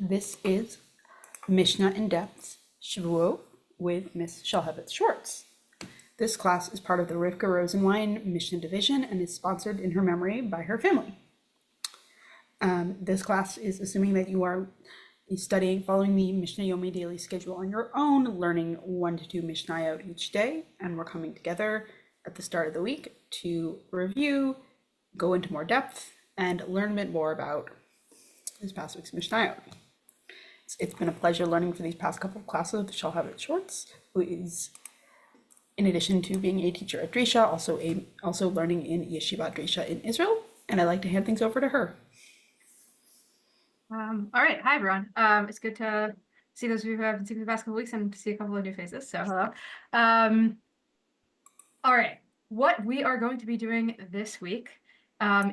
This is Mishnah in Depth, Shevuot with Miss Shalhevet Schwartz. This class is part of the Rifka Rosenwein Mishnah Division and is sponsored in her memory by her family. This class is assuming that you are studying, following the Mishnah Yomit daily schedule on your own, learning 1 to 2 mishnayot each day, and we're coming together at the start of the week to review, go into more depth, and learn a bit more about this past week's mishnayot. It's been a pleasure learning for these past couple of classes with Shalhevet Schwartz, who is, in addition to being a teacher at Drisha, also learning in Yeshiva Drisha in Israel, and I'd like to hand things over to her. All right, hi everyone. It's good to see those of you who haven't seen me the past couple weeks and to see a couple of new faces. So hello. All right, what we are going to be doing this week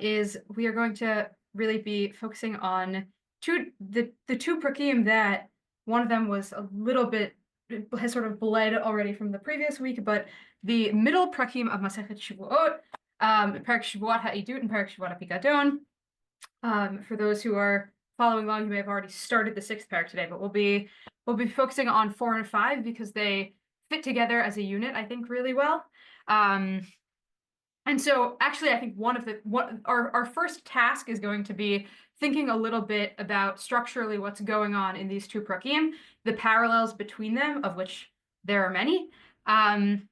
is we are going to really be focusing on the two prakim that one of them was a little bit has sort of bled already from the previous week, but the middle prakim of Masechet Shevuot, Parak Shevuot HaEdut and Parak Shevuot HaPikadon. For those who are following along, you may have already started the 6th parak today, but we'll be focusing on 4 and 5 because they fit together as a unit, I think, really well. And so actually, I think our first task is going to be thinking a little bit about structurally what's going on in these two prakim, the parallels between them, of which there are many, and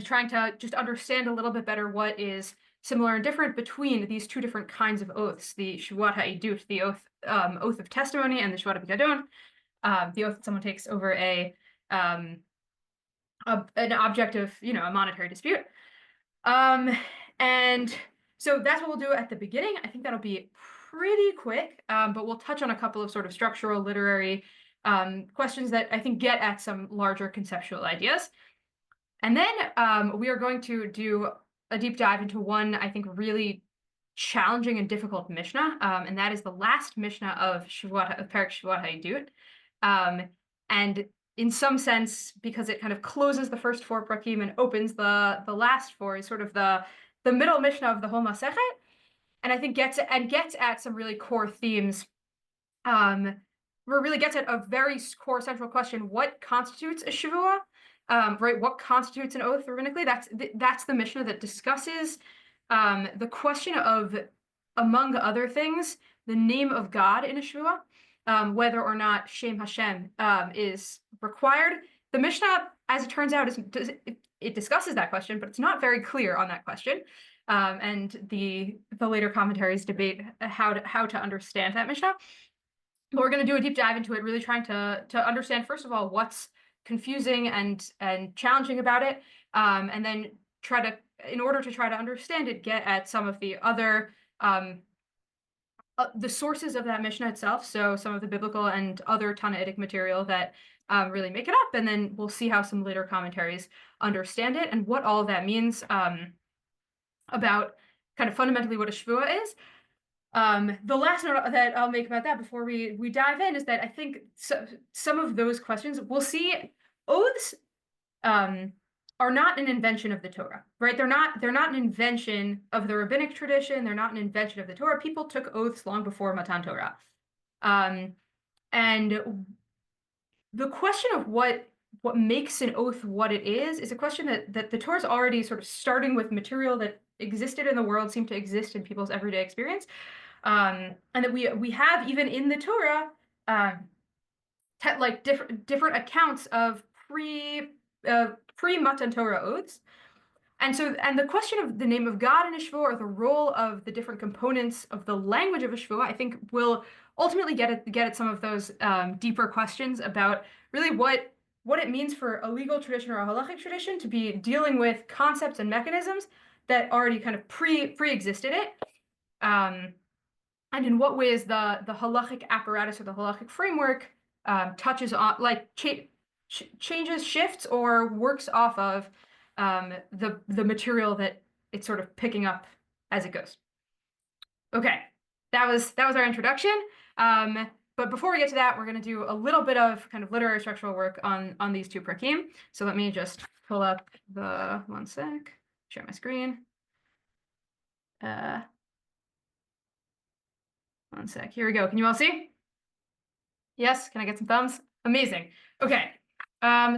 trying to just understand a little bit better what is similar and different between these two different kinds of oaths, the Shevuot HaEdut, the oath of testimony, and the Shevuot HaPikadon, the oath that someone takes over an object of, a monetary dispute. And so that's what we'll do at the beginning. I think that'll be pretty quick, but we'll touch on a couple of sort of structural literary questions that I think get at some larger conceptual ideas. And then we are going to do a deep dive into one, I think, really challenging and difficult Mishnah, and that is the last Mishnah of Parak Shevuot HaEdut. And in some sense, because it kind of closes the first 4 prakim and opens the last 4, is sort of the middle Mishnah of the whole Masechet, and I think gets at some really core themes. Where it really gets at a very core central question: what constitutes a Shevuah? Right, what constitutes an oath rabbinically? That's the Mishnah that discusses the question of, among other things, the name of God in a Shevuah, whether or not Shem Hashem is required. The Mishnah, as it turns out, it discusses that question, but it's not very clear on that question. And the later commentaries debate how to understand that Mishnah. But we're going to do a deep dive into it, really trying to understand, first of all, what's confusing and challenging about it, and then in order to try to understand it, get at some of the other the sources of that Mishnah itself, so some of the biblical and other Tannaitic material that really make it up, and then we'll see how some later commentaries understand it and what all of that means about kind of fundamentally what a Shevuah is. The last note that I'll make about that before we dive in is that I think some of those questions we'll see. Oaths are not an invention of the Torah, right? They're not an invention of the rabbinic tradition. They're not an invention of the Torah. People took oaths long before Matan Torah, and the question of what makes an oath what it is a question that the Torah is already sort of starting with material that existed in the world, seemed to exist in people's everyday experience. And that we have even in the Torah, like different accounts of pre-Matan Torah oaths, and the question of the name of God in a Shevuah, or the role of the different components of the language of a Shevuah, I think will ultimately get at some of those deeper questions about really what it means for a legal tradition or a halachic tradition to be dealing with concepts and mechanisms that already kind of pre-existed it. And in what ways the halachic apparatus or the halachic framework touches on, like changes, shifts, or works off of the material that it's sort of picking up as it goes. Okay, that was our introduction. But before we get to that, we're going to do a little bit of kind of literary structural work on these two prakim. So let me just pull up one sec, share my screen. One sec. Here we go. Can you all see? Yes, can I get some thumbs? Amazing. Okay.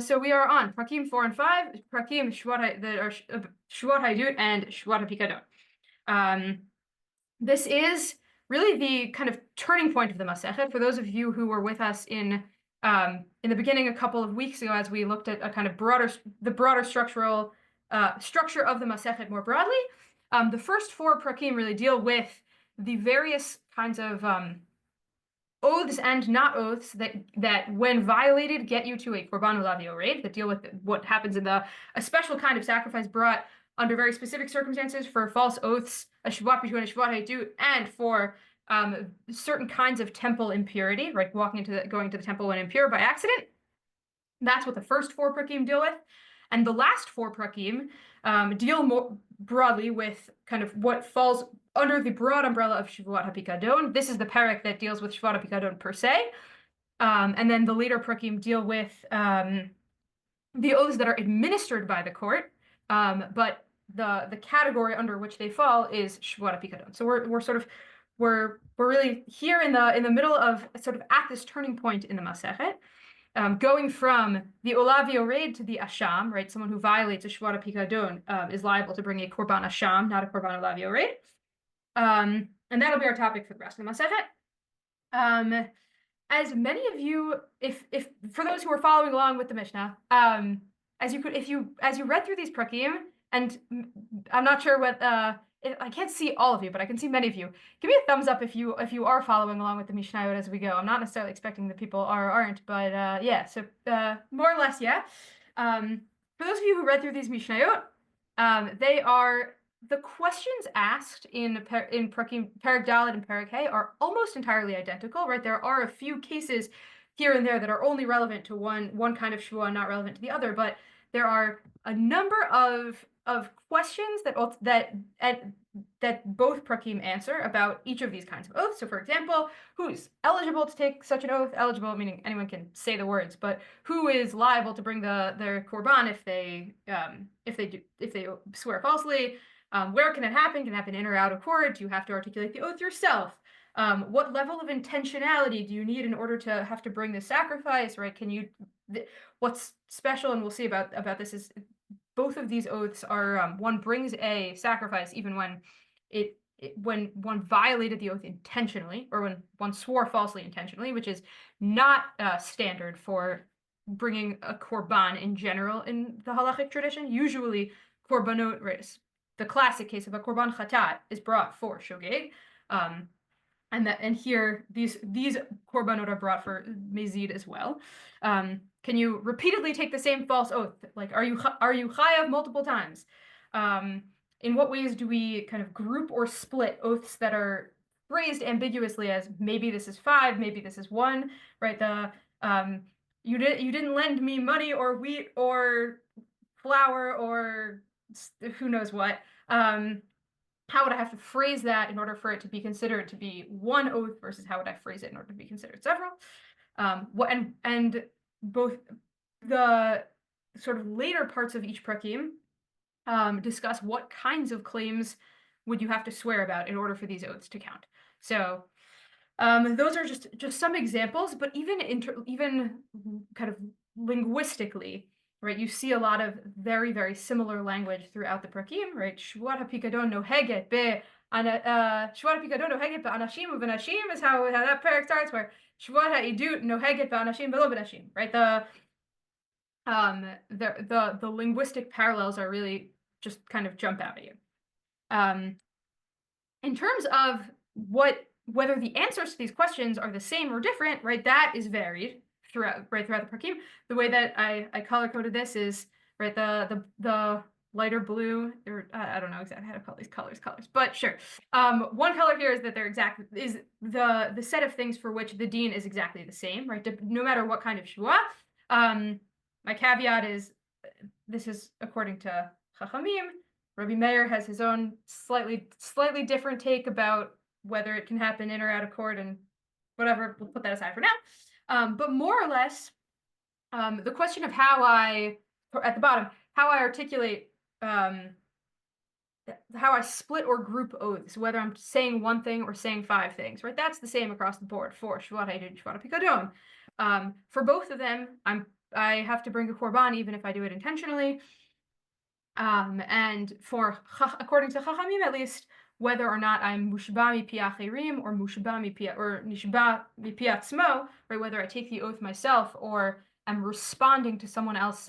So we are on Prakim 4 and 5, Prakim Shevuot that are Shevuot Haidut and Shevuot HaPikadon. This is really the kind of turning point of the Masechet. For those of you who were with us in the beginning a couple of weeks ago, as we looked at a kind of the broader structural structure of the Masechet more broadly, the first 4 prakim really deal with the various kinds of oaths and not oaths that when violated get you to a korban ulav yored, that deal with what happens in a special kind of sacrifice brought under very specific circumstances for false oaths, a Shevuot between a Shevuot Haidut, and for certain kinds of temple impurity, right? Going to the temple when impure by accident. That's what the first 4 prakim deal with. And the last 4 prakim deal more broadly with kind of what falls under the broad umbrella of Shevuot HaPikadon. This is the parak that deals with Shevuot HaPikadon per se. And then the later prakim deal with the oaths that are administered by the court, but the category under which they fall is Shevuot HaPikadon. So we're really here in the middle of sort of at this turning point in the Masechet. Going from the Olav Yored to the Asham, right? Someone who violates a Shevuot HaPikadon is liable to bring a Korban Asham, not a Korban Olav Yored. And that'll be our topic for the rest of the Masechet. As many of you, if for those who are following along with the Mishnah, as you read through these prakim, and I'm not sure what I can't see all of you, but I can see many of you. Give me a thumbs up if you are following along with the mishnayot as we go. I'm not necessarily expecting that people are or aren't, but yeah. So more or less, yeah. For those of you who read through these mishnayot, they are the questions asked in Prakim, Perek Dalet and Perek Hey are almost entirely identical, right? There are a few cases here and there that are only relevant to one kind of Shevuah, not relevant to the other, but there are a number of questions that both prakim answer about each of these kinds of oaths. So, for example, who's eligible to take such an oath? Eligible meaning anyone can say the words, but who is liable to bring their korban if they swear falsely? Where can it happen? Can it happen in or out of court? Do you have to articulate the oath yourself? What level of intentionality do you need in order to have to bring the sacrifice? Right? What's special, and we'll see about this, is both of these oaths are one brings a sacrifice even when one violated the oath intentionally, or when one swore falsely intentionally, which is not standard for bringing a korban in general in the halachic tradition. Usually, korbanot, right, the classic case of a korban chatat is brought for shogeg, and here these korbanot are brought for mezid as well. Can you repeatedly take the same false oath? Like, are you chayav multiple times? In what ways do we kind of group or split oaths that are phrased ambiguously as maybe this is 5, maybe this is 1, right? You didn't lend me money or wheat or flour or who knows what. How would I have to phrase that in order for it to be considered to be one oath versus how would I phrase it in order to be considered several? And both the sort of later parts of each prakim discuss what kinds of claims would you have to swear about in order for these oaths to count. So those are just some examples, but even kind of linguistically, right? You see a lot of very, very similar language throughout the prakim, right? Shevuot HaPikadon noheget Shevuot HaPikadon noheget be'anashim u'benashim is how that parak starts, where Shevuot HaIdut noheget be'anashim ve'lo benashim, right? The linguistic parallels are really just kind of jump out at you. In terms of whether the answers to these questions are the same or different, right? That is varied throughout the prakim. The way that I color coded this is, right, the lighter blue, or I don't know exactly how to call these colors, but sure. One color here is that is the set of things for which the deen is exactly the same, right? No matter what kind of Shevuah. My caveat is this is according to Chachamim. Rabbi Meir has his own slightly different take about whether it can happen in or out of court, and whatever, we'll put that aside for now. But more or less, the question of at the bottom, how I articulate how I split or group oaths, whether I'm saying one thing or saying 5 things, right? That's the same across the board for Shevuot HaEdut and Shevuot HaPikadon. For both of them, I have to bring a korban even if I do it intentionally. And according to Chachamim at least, whether or not I'm mushba mipi acherim or mushba mipi or nishba mipi atzmo, right? Whether I take the oath myself or I'm responding to someone else.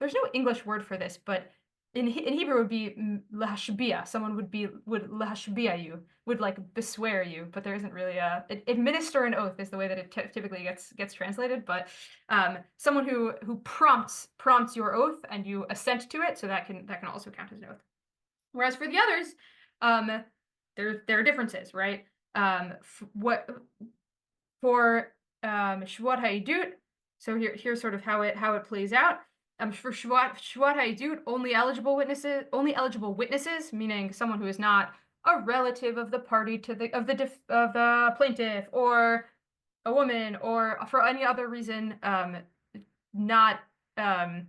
There's no English word for this, but in Hebrew it would be lahashbia. Someone would lahashbia you, would like beswear you, but there isn't really administer an oath is the way that it typically gets translated. But someone who prompts your oath and you assent to it, so that can also count as an oath. Whereas for the others, there are differences, right? For Shevuot HaEdut, so here's sort of how it plays out. For Shevuot HaEdut, only eligible witnesses, meaning someone who is not a relative of the party of the plaintiff, or a woman, or for any other reason, not a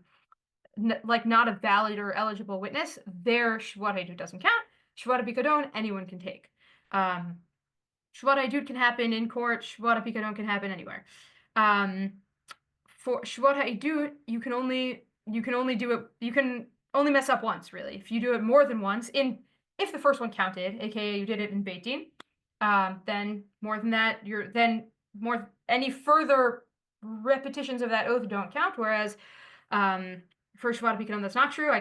valid or eligible witness, their Shevuot HaEdut doesn't count. Shevuot HaPikadon, anyone can take. Shevuot HaEdut can happen in court. Shevuot HaPikadon can happen anywhere. For Shevuot HaEdut, you can only do it. You can only mess up once, really. If you do it more than once, if the first one counted, aka you did it in Beit Din, then more than that, any further repetitions of that oath don't count. Whereas for Shevuot HaPikadon, that's not true. I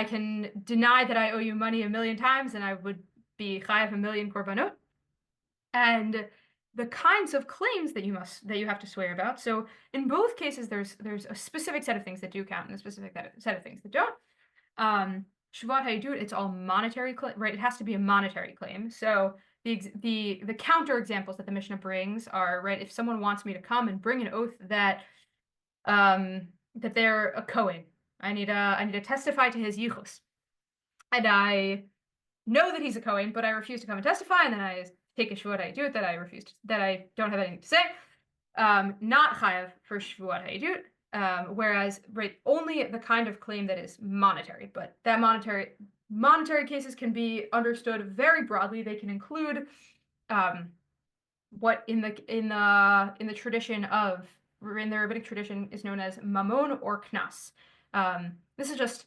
can deny that I owe you money 1,000,000 times, and I would be chayav 1,000,000 korbanot. And the kinds of claims that you have to swear about. So in both cases, there's a specific set of things that do count and a specific set of things that don't. Shevuot HaEdut, it's all monetary, right? It has to be a monetary claim. So the counter examples that the Mishnah brings are, right, if someone wants me to come and bring an oath that they're a Kohen, I need to testify to his yichus, and I know that he's a Kohen, but I refuse to come and testify, and then I take a Shevuot HaEdut that I don't have anything to say. Not chayav for Shevuot HaEdut, whereas, right, only the kind of claim that is monetary, but that monetary cases can be understood very broadly. They can include what in the tradition of, in the rabbinic tradition, is known as mamon or knas. This is just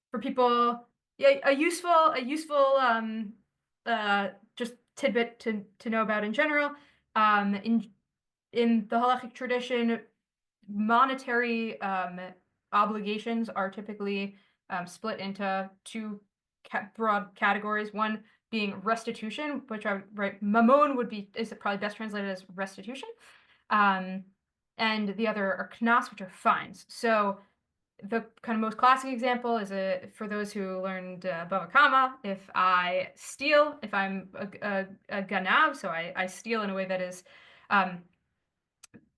for people, a useful just tidbit to know about in general. In the halachic tradition, monetary obligations are typically split into 2 broad categories. One being restitution, which mamon is probably best translated as restitution, and the other are knas, which are fines. So the kind of most classic example is for those who learned Bava Kama, if I'm a ganav, so I steal in a way that is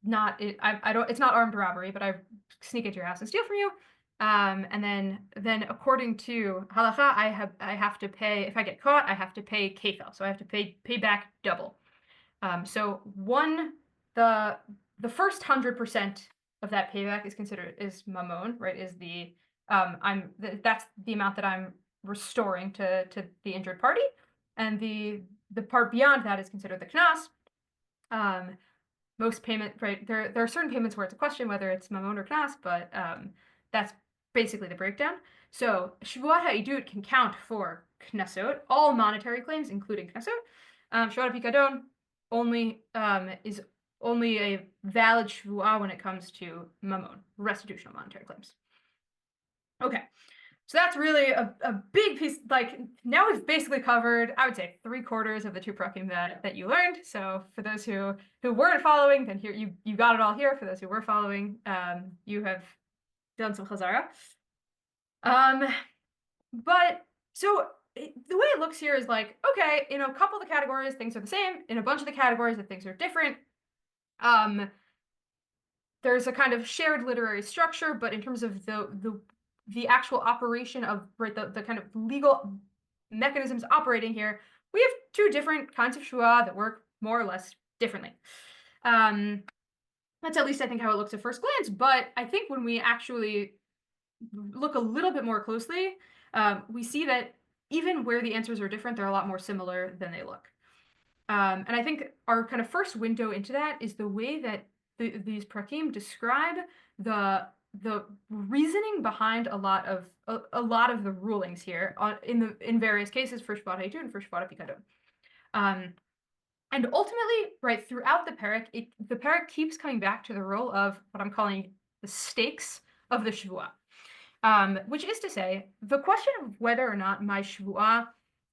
it's not armed robbery, but I sneak into your house and steal from you. And then according to halacha, I have to pay, if I get caught, I have to pay kefel, so I have to pay back double. So the first 100% of that payback is mamon, right? Is that's the amount that I'm restoring to the injured party, and the part beyond that is considered the knas. Most payment, right? There are certain payments where it's a question whether it's mamon or knas, but that's basically the breakdown. So Shevuot HaEdut can count for knasot, all monetary claims, including knasot. Shevuot HaPikadon is only a valid Shevuah when it comes to mamon, restitutional monetary claims. Okay, so that's really a big piece. Like, now we've basically covered, I would say, 3/4 of the 2 prakim that you learned. So for those who weren't following, then here you got it all here. For those who were following, you have done some chazara. But so the way it looks here is like, okay, in a couple of the categories, things are the same. In a bunch of the categories, that things are different. There's a kind of shared literary structure, but in terms of the actual operation of, right, the kind of legal mechanisms operating here, we have 2 different kinds of Shevuah that work more or less differently. That's at least, I think, how it looks at first glance. But I think when we actually look a little bit more closely, we see that even where the answers are different, they're a lot more similar than they look. And I think our kind of first window into that is the way that these prakim describe the reasoning behind a lot of the rulings here in various cases for Shevuot HaEdut and for Shevuot HaPikadon. And ultimately, right throughout the parak, the parak keeps coming back to the role of what I'm calling the stakes of the Shevuah. Which is to say, the question of whether or not my Shevuah,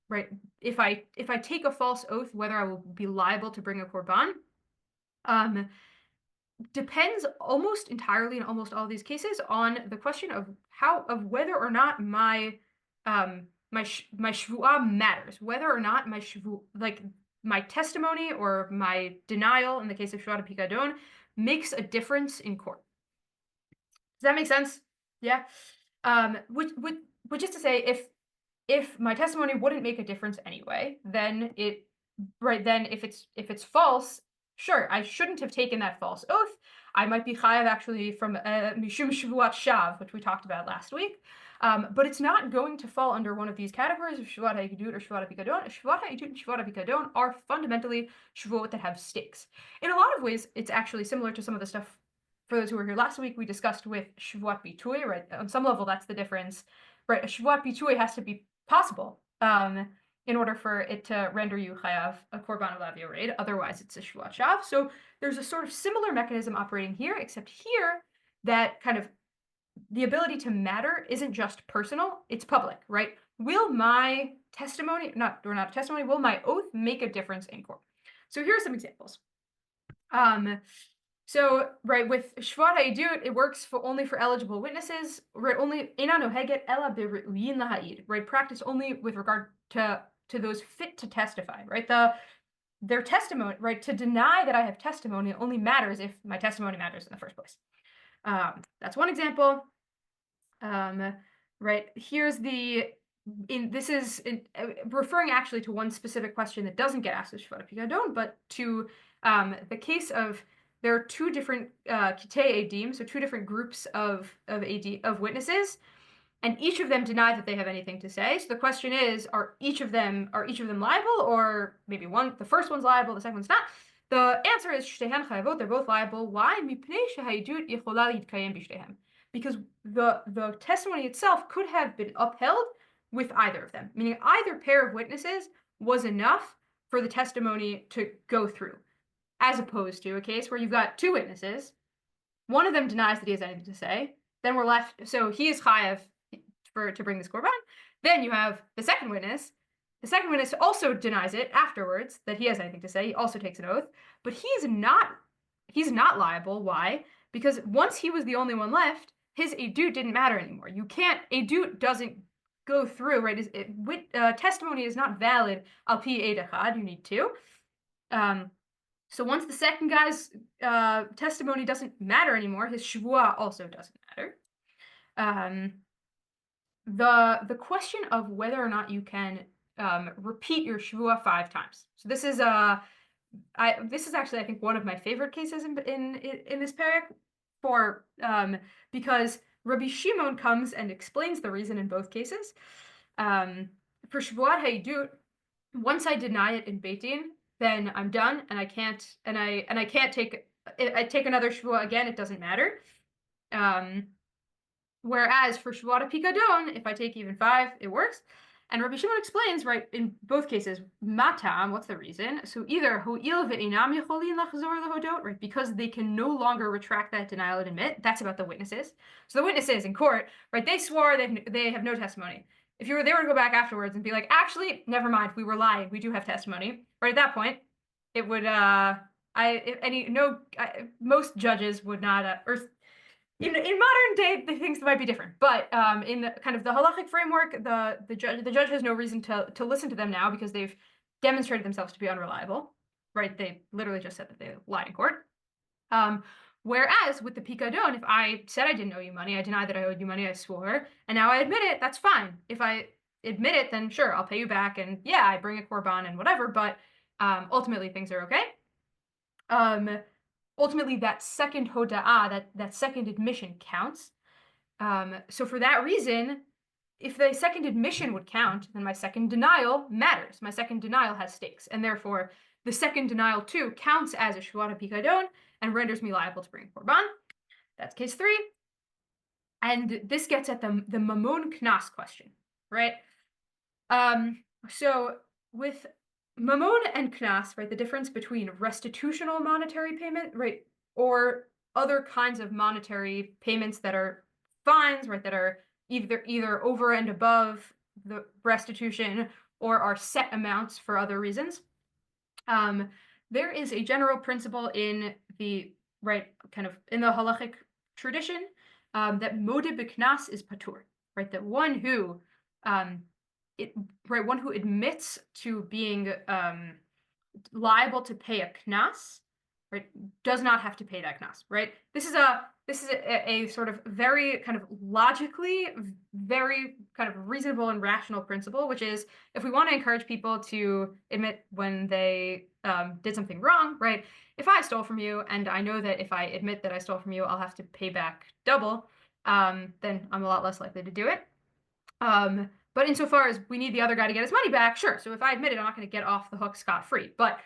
right, if I take a false oath, whether I will be liable to bring a korban, depends almost entirely in almost all of these cases on the question of whether or not my Shevuah matters, whether or not my Shevuah, like my testimony or my denial in the case of Shevuot HaPikadon, makes a difference in court. Does that make sense? Yeah. Which is to say, if my testimony wouldn't make a difference anyway, then if it's false, sure, I shouldn't have taken that false oath. I might be chayav actually from mishum Shevuot shav, which we talked about last week. But it's not going to fall under one of these categories of Shevuot HaEdut or Shevuot HaPikadon. Shevuot HaEdut and Shevuot HaPikadon are fundamentally Shevuot that have stakes. In a lot of ways, it's actually similar to some of the stuff, for those who were here last week, we discussed with Shevuot Bitui, right? On some level, that's the difference, right? A Shevuot Bitui has to be possible in order for it to render you chayav a korban olav yored. Otherwise, it's a Shevuot shav. So there's a sort of similar mechanism operating here, except here that kind of the ability to matter isn't just personal, it's public, right? Will my testimony, not testimony, will my oath make a difference in court? So here are some examples. So, right, with Shevuot HaEdut, it works only for eligible witnesses, right? Only ena noheget ela b're'uyin laha'id, right? Practice only with regard to those fit to testify, right? Their testimony, right? To deny that I have testimony only matters if my testimony matters in the first place. That's one example. Right, here's this is referring actually to one specific question that doesn't get asked with Shevuot HaPikadon, but to the case of there are two different kitei edim, so two different groups of witnesses, and each of them deny that they have anything to say. So the question is, are each of them liable, or maybe the first one's liable, the second one's not? The answer is shtehen chayavot, they're both liable. Why? Mipnei shehaedut yichola yitkayem b'shtehem. Because the testimony itself could have been upheld with either of them, meaning either pair of witnesses was enough for the testimony to go through, as opposed to a case where you've got two witnesses, one of them denies that he has anything to say, then we're left, so he is chayav to bring this korban. Then you have the second witness also denies it afterwards that he has anything to say. He also takes an oath, but he's not liable. Why? Because once he was the only one left, his edut didn't matter anymore. Edut doesn't go through, right? Testimony is not valid al pi ed echad, you need two. So once the second guy's testimony doesn't matter anymore, his Shevuah also doesn't matter. The question of whether or not you can repeat your Shevuah 5 times. So this is actually, I think, one of my favorite cases in this parak because Rabbi Shimon comes and explains the reason in both cases. For Shevuot HaEdut, once I deny it in Beit Din, then I'm done, and I can't take another Shevuah again. It doesn't matter. Whereas for Shevuot HaPikadon, if I take even 5, it works. And Rabbi Shimon explains, right, in both cases, matam, what's the reason? So either ho'il ve'inam yecholin lachzor lehodot, right, because they can no longer retract that denial and admit. That's about the witnesses. So the witnesses in court, right, they swore they have no testimony. If they were to go back afterwards and be like, actually, never mind, we were lying, we do have testimony. Right at that point, it would most judges would not in modern day, the things might be different, but in the kind of the halachic framework, the judge has no reason to listen to them now because they've demonstrated themselves to be unreliable, right? They literally just said that they lied in court. Whereas with the pikadon, if I said I didn't owe you money, I denied that I owed you money, I swore, and now I admit it, that's fine. If I admit it, then sure, I'll pay you back, and yeah, I bring a korban and whatever, but ultimately things are okay. Ultimately, that second hoda'ah, that second admission counts. So for that reason, if the second admission would count, then my second denial matters. My second denial has stakes, and therefore the second denial too counts as a Shevuot HaPikadon and renders me liable to bring Korban. That's case 3. And this gets at the Mamon Knas question, right? So with Mamon and Knas, right, the difference between restitutional monetary payment, right, or other kinds of monetary payments that are fines, right, that are either over and above the restitution or are set amounts for other reasons. There is a general principle in the kind of in the halachic tradition that modeh b'knas is patur, right? That one who one who admits to being liable to pay a knas, right, does not have to pay that knas, right? This is a sort of very kind of logically very kind of reasonable and rational principle, which is if we want to encourage people to admit when they did something wrong, right? If I stole from you and I know that if I admit that I stole from you, I'll have to pay back double, then I'm a lot less likely to do it. But insofar as we need the other guy to get his money back, sure. So if I admit it, I'm not going to get off the hook scot-free. But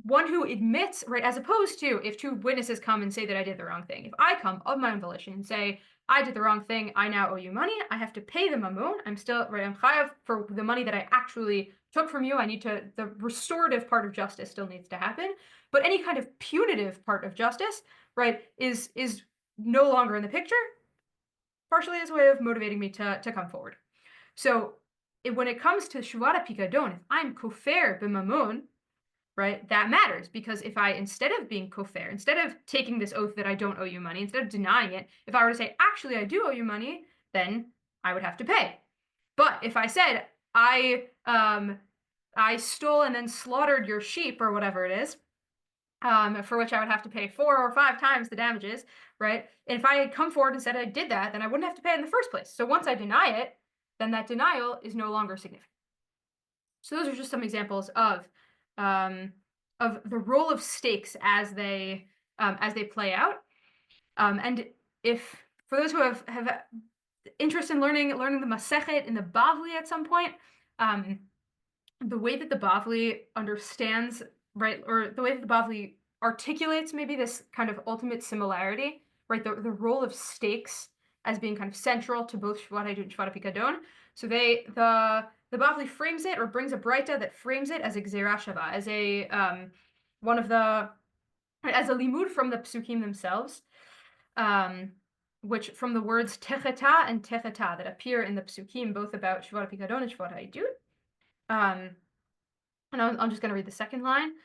one who admits, right, as opposed to if 2 witnesses come and say that I did the wrong thing. If I come of my own volition and say, I did the wrong thing, I now owe you money, I have to pay the mamon, I'm chayav for the money that I actually took from you. The restorative part of justice still needs to happen. But any kind of punitive part of justice, right, is no longer in the picture, partially as a way of motivating me to come forward. So when it comes to Shevuot HaPikadon, if I'm kofer b'mamon, right, that matters, because if I, instead of being kofer, instead of taking this oath that I don't owe you money, instead of denying it, if I were to say, actually, I do owe you money, then I would have to pay. But if I said, I stole and then slaughtered your sheep or whatever it is, for which I would have to pay 4 or 5 times the damages, right? And if I had come forward and said I did that, then I wouldn't have to pay it in the first place. So once I deny it, then that denial is no longer significant. So those are just some examples of the role of stakes as they play out. And if for those who have interest in learning the Masechet in the Bavli at some point, the way that the Bavli understands, right, or the way that the Bavli articulates maybe this kind of ultimate similarity, right, the role of stakes as being kind of central to both Shevuot HaPikadon and Shevuot HaPikadon. So the Bavli frames it, or brings a breita that frames it as a gzeira shava, as a as a limud from the psukim themselves, which from the words techeta and techeta that appear in the psukim both about Shevuot HaPikadon and Shevuot HaIdut. And I'm just going to read the second line.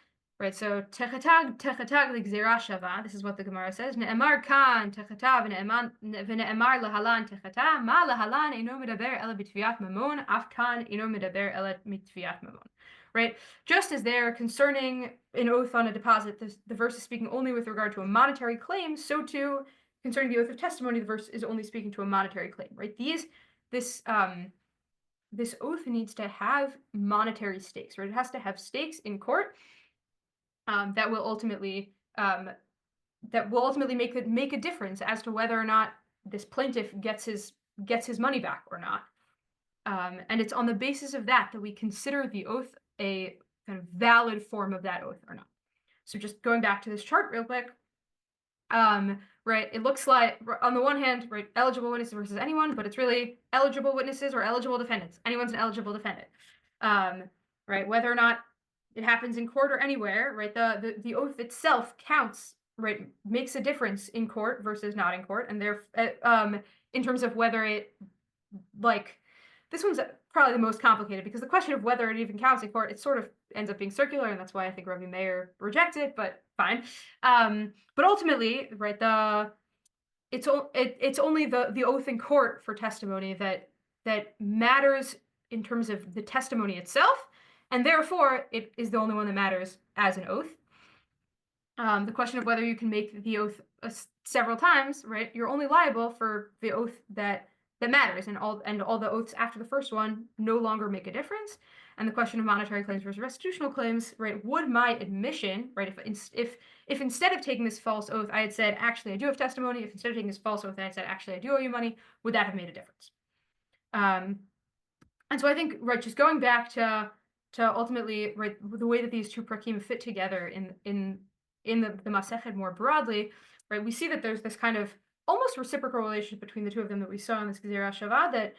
Right, so techetag l'gzeira shava. This is what the Gemara says. Ne'emar kan techeta v'ne'emar lahalan techeta. Ma lahalan eno medaber ela b'tviat mamon. Af kan eno medaber ela mitviat mamon. Right, just as they're concerning an oath on a deposit, the verse is speaking only with regard to a monetary claim. So too, concerning the oath of testimony, the verse is only speaking to a monetary claim. Right, this oath needs to have monetary stakes. Right, it has to have stakes in court. That will ultimately make a difference as to whether or not this plaintiff gets his money back or not. And it's on the basis of that we consider the oath a kind of valid form of that oath or not. So just going back to this chart real quick, right, it looks like on the one hand, right, eligible witnesses versus anyone, but it's really eligible witnesses or eligible defendants. Anyone's an eligible defendant, right? Whether or not it happens in court or anywhere, right? The oath itself counts, right? Makes a difference in court versus not in court, and there, in terms of whether it, like, this one's probably the most complicated because the question of whether it even counts in court, it sort of ends up being circular, and that's why I think Rabbi Meir rejects it. But fine. But ultimately, right? It's only the oath in court for testimony that matters in terms of the testimony itself. And therefore, it is the only one that matters as an oath. The question of whether you can make the oath several times, right? You're only liable for the oath that matters, and all the oaths after the first one no longer make a difference. And the question of monetary claims versus restitutional claims, right? Would my admission, right? If instead of taking this false oath, I had said, actually, I do have testimony. If instead of taking this false oath, I had said, actually, I do owe you money, would that have made a difference? And so I think, right, just going back to ultimately, right, the way that these two prakim fit together in the Masechet more broadly, right, we see that there's this kind of almost reciprocal relationship between the two of them that we saw in this Gezerah Shavah,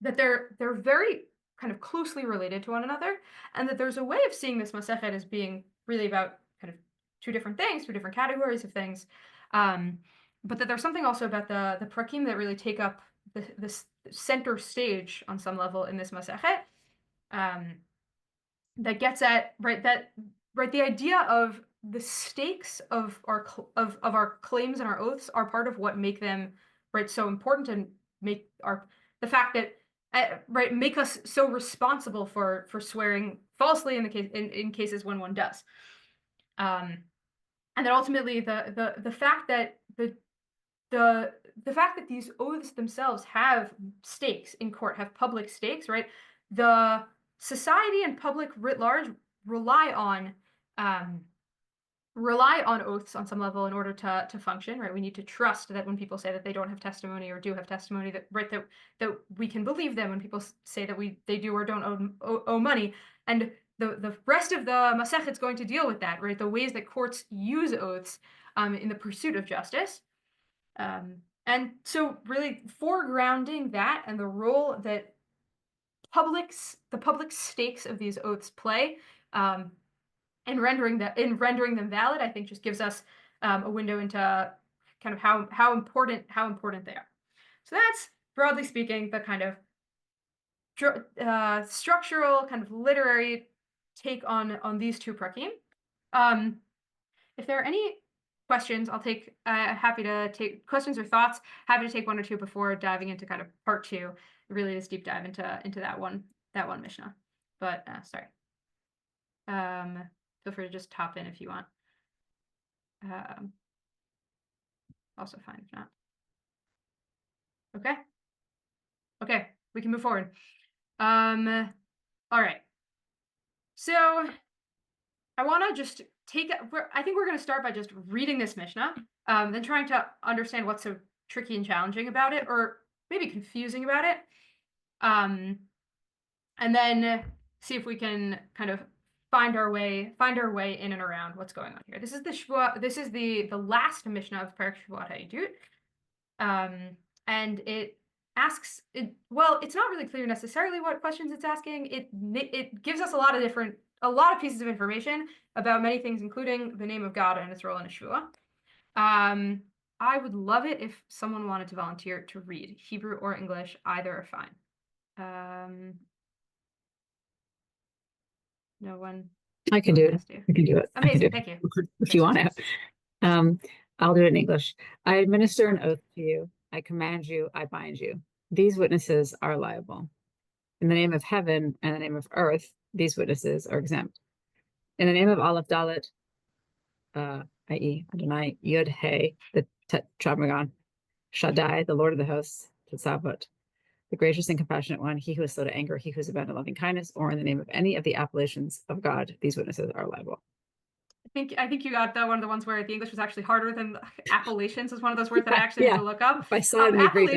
that they're very kind of closely related to one another, and that there's a way of seeing this Masechet as being really about kind of two different things, two different categories of things, but that there's something also about the prakim that really take up this center stage on some level in this Masechet, that gets at the idea of the stakes of our claims and our oaths are part of what make them so important, and make the fact that make us so responsible for swearing falsely in cases when one does, and then ultimately the fact that the fact that these oaths themselves have stakes in court, have public stakes, right? The society and public writ large rely on oaths on some level in order to function, right? We need to trust that when people say that they don't have testimony or do have testimony, that we can believe them when people say that they do or don't owe money. And the rest of the Masechet is going to deal with that, right? The ways that courts use oaths in the pursuit of justice. And so really foregrounding that and the role that the public stakes of these oaths play in rendering them valid, I think just gives us a window into kind of how important they are. So that's, broadly speaking, the kind of structural, kind of literary take on these two prakim. If there are any questions, I'll take happy to take questions or thoughts. Happy to take one or two before diving into kind of part two, really this deep dive into that one Mishnah. But sorry. Feel free to just hop in if you want. Also fine if not. Okay, we can move forward. All right. So I want to just I think we're going to start by just reading this Mishnah, then trying to understand what's so tricky and challenging about it, or maybe confusing about it, and then see if we can kind of find our way in and around what's going on here. This is the Shevuot. This is the last Mishnah of Perek Shevuot HaEdut, and it asks well, it's not really clear necessarily what questions it's asking. It gives us a lot of pieces of information about many things, including the name of God and its role in a Shevuah. I would love it if someone wanted to volunteer to read. Hebrew or English, either are fine. No one. I can do it. I can do it. Amazing. Thank you. If you want to. I'll do it in English. I administer an oath to you. I command you. I bind you. These witnesses are liable. In the name of heaven and the name of earth, these witnesses are exempt. In the name of Aleph Dalet, i.e. Adonai, Yud, He, the Tetragrammaton, Shaddai, the Lord of the hosts, Tetzavot, the gracious and compassionate one, he who is slow to anger, he who is abundant in loving kindness, or in the name of any of the appellations of God, these witnesses are liable. I think you got one of the ones where the English was actually harder than the appellations is one of those words that I actually had to look up. If I saw it in the Greek,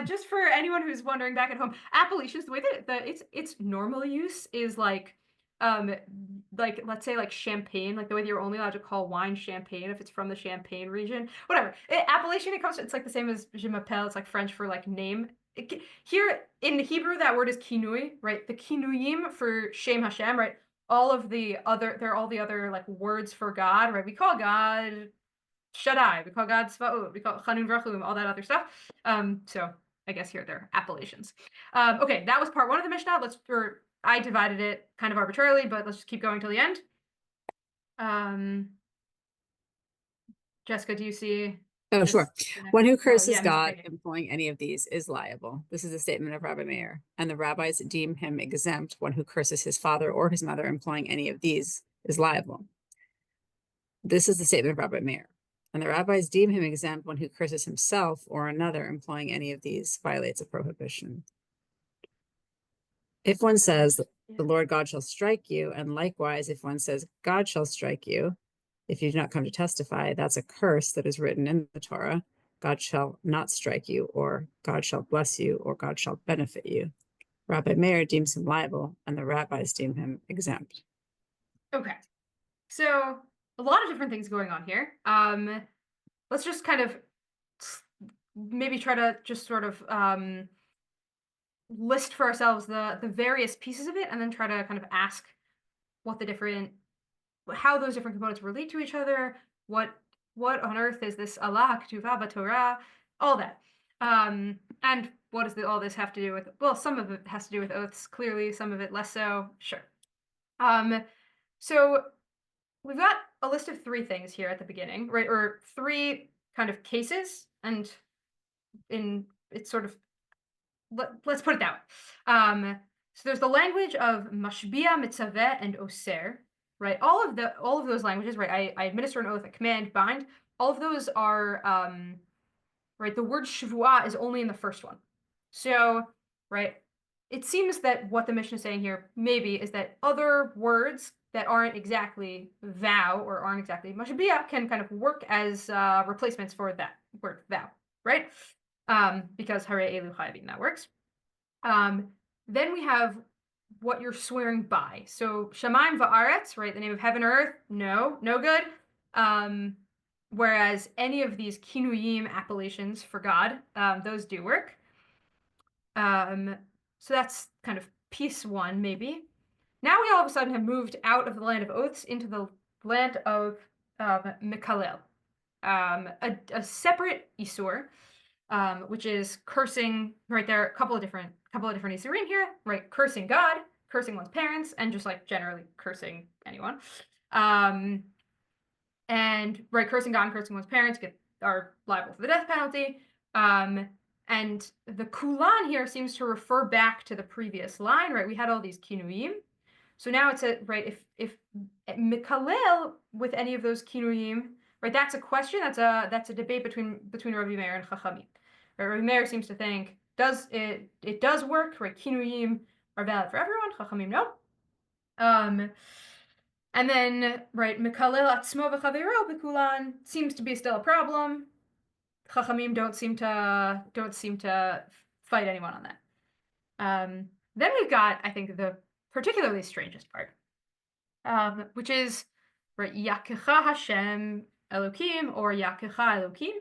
just for anyone who's wondering back at home, appellations, the way that its normal use is like let's say like champagne, like the way that you're only allowed to call wine champagne if it's from the Champagne region, whatever. Appellation, it's like the same as je m'appelle. It's like French for like name. Here in Hebrew, that word is kinui, right? The kinuyim for Shem Hashem, right? All the other like words for God, right? We call God Shaddai, we call God Svaot, we call Chanun Vrachum, all that other stuff. So I guess here they're appellations. Okay, that was part one of the Mishnah. I divided it kind of arbitrarily, but let's just keep going till the end. Jessica, do you see? Oh, sure. One who curses God employing any of these is liable. This is a statement of Rabbi Meir, and the rabbis deem him exempt. One who curses his father or his mother employing any of these is liable. This is the statement of Rabbi Meir, and the rabbis deem him exempt. One who curses himself or another employing any of these violates a prohibition. If one says, the Lord God shall strike you, and likewise, if one says, God shall strike you, if you do not come to testify, that's a curse that is written in the Torah. God shall not strike you, or God shall bless you, or God shall benefit you. Rabbi Meir deems him liable, and the rabbis deem him exempt. Okay. So a lot of different things going on here. Let's just kind of maybe try to just sort of list for ourselves the various pieces of it, and then try to kind of ask how those different components relate to each other. What on earth is this Allah Ketuvah B'Torah? All that. And what does all this have to do with? Well, some of it has to do with oaths, clearly. Some of it less so. Sure. So we've got a list of 3 things here at the beginning, right? Or 3 kind of cases, and it's sort of, let's put it that way. So there's the language of mashbia, mitzaveh, and oser, right? All of those languages, right? I administer an oath, a command, bind. All of those are right. The word Shevuot is only in the first one. So, right, it seems that what the Mishnah is saying here maybe is that other words that aren't exactly vow or aren't exactly mashbia can kind of work as replacements for that word vow, right? Because hare elu chayavim, that works. Then we have what you're swearing by. So shamayim va'aretz, right? The name of heaven or earth, no good. Whereas any of these kinuyim appellations for God, those do work. So that's kind of piece 1, maybe. Now we all of a sudden have moved out of the land of oaths into the land of Mekalel, a separate isur, which is cursing. Right, there are a couple of different isurim here. Right, cursing God, cursing one's parents, and just like generally cursing anyone. And right, cursing God and cursing one's parents are liable for the death penalty. And the kulan here seems to refer back to the previous line. Right, we had all these kinuyim. So now it's right, if mikalel with any of those kinuyim, right, that's a question, that's a debate between Rabbi Meir and Chachamim. Right, Rabbi Meir seems to think it does work, right? Kinuyim are valid for everyone, Chachamim no. And then right, mikalel atzmo v'chavero b'kulan seems to be still a problem. Chachamim don't seem to fight anyone on that. Then we've got, I think, the particularly strangest part, which is right, Yakecha Hashem Elokim or Yakecha Elokim,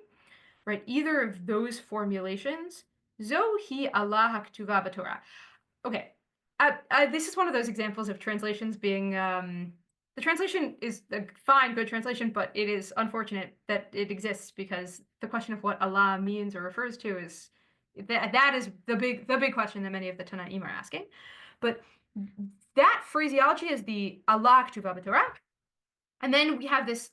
right? Either of those formulations, Zohi Allah HaKtuva B'Torah. Okay, this is one of those examples of translations being the translation is a fine, good translation, but it is unfortunate that it exists because the question of what Allah means or refers to is that is the big question that many of the Tanaim are asking. But that phraseology is the Allah Ketuvah B'Torah, and then we have this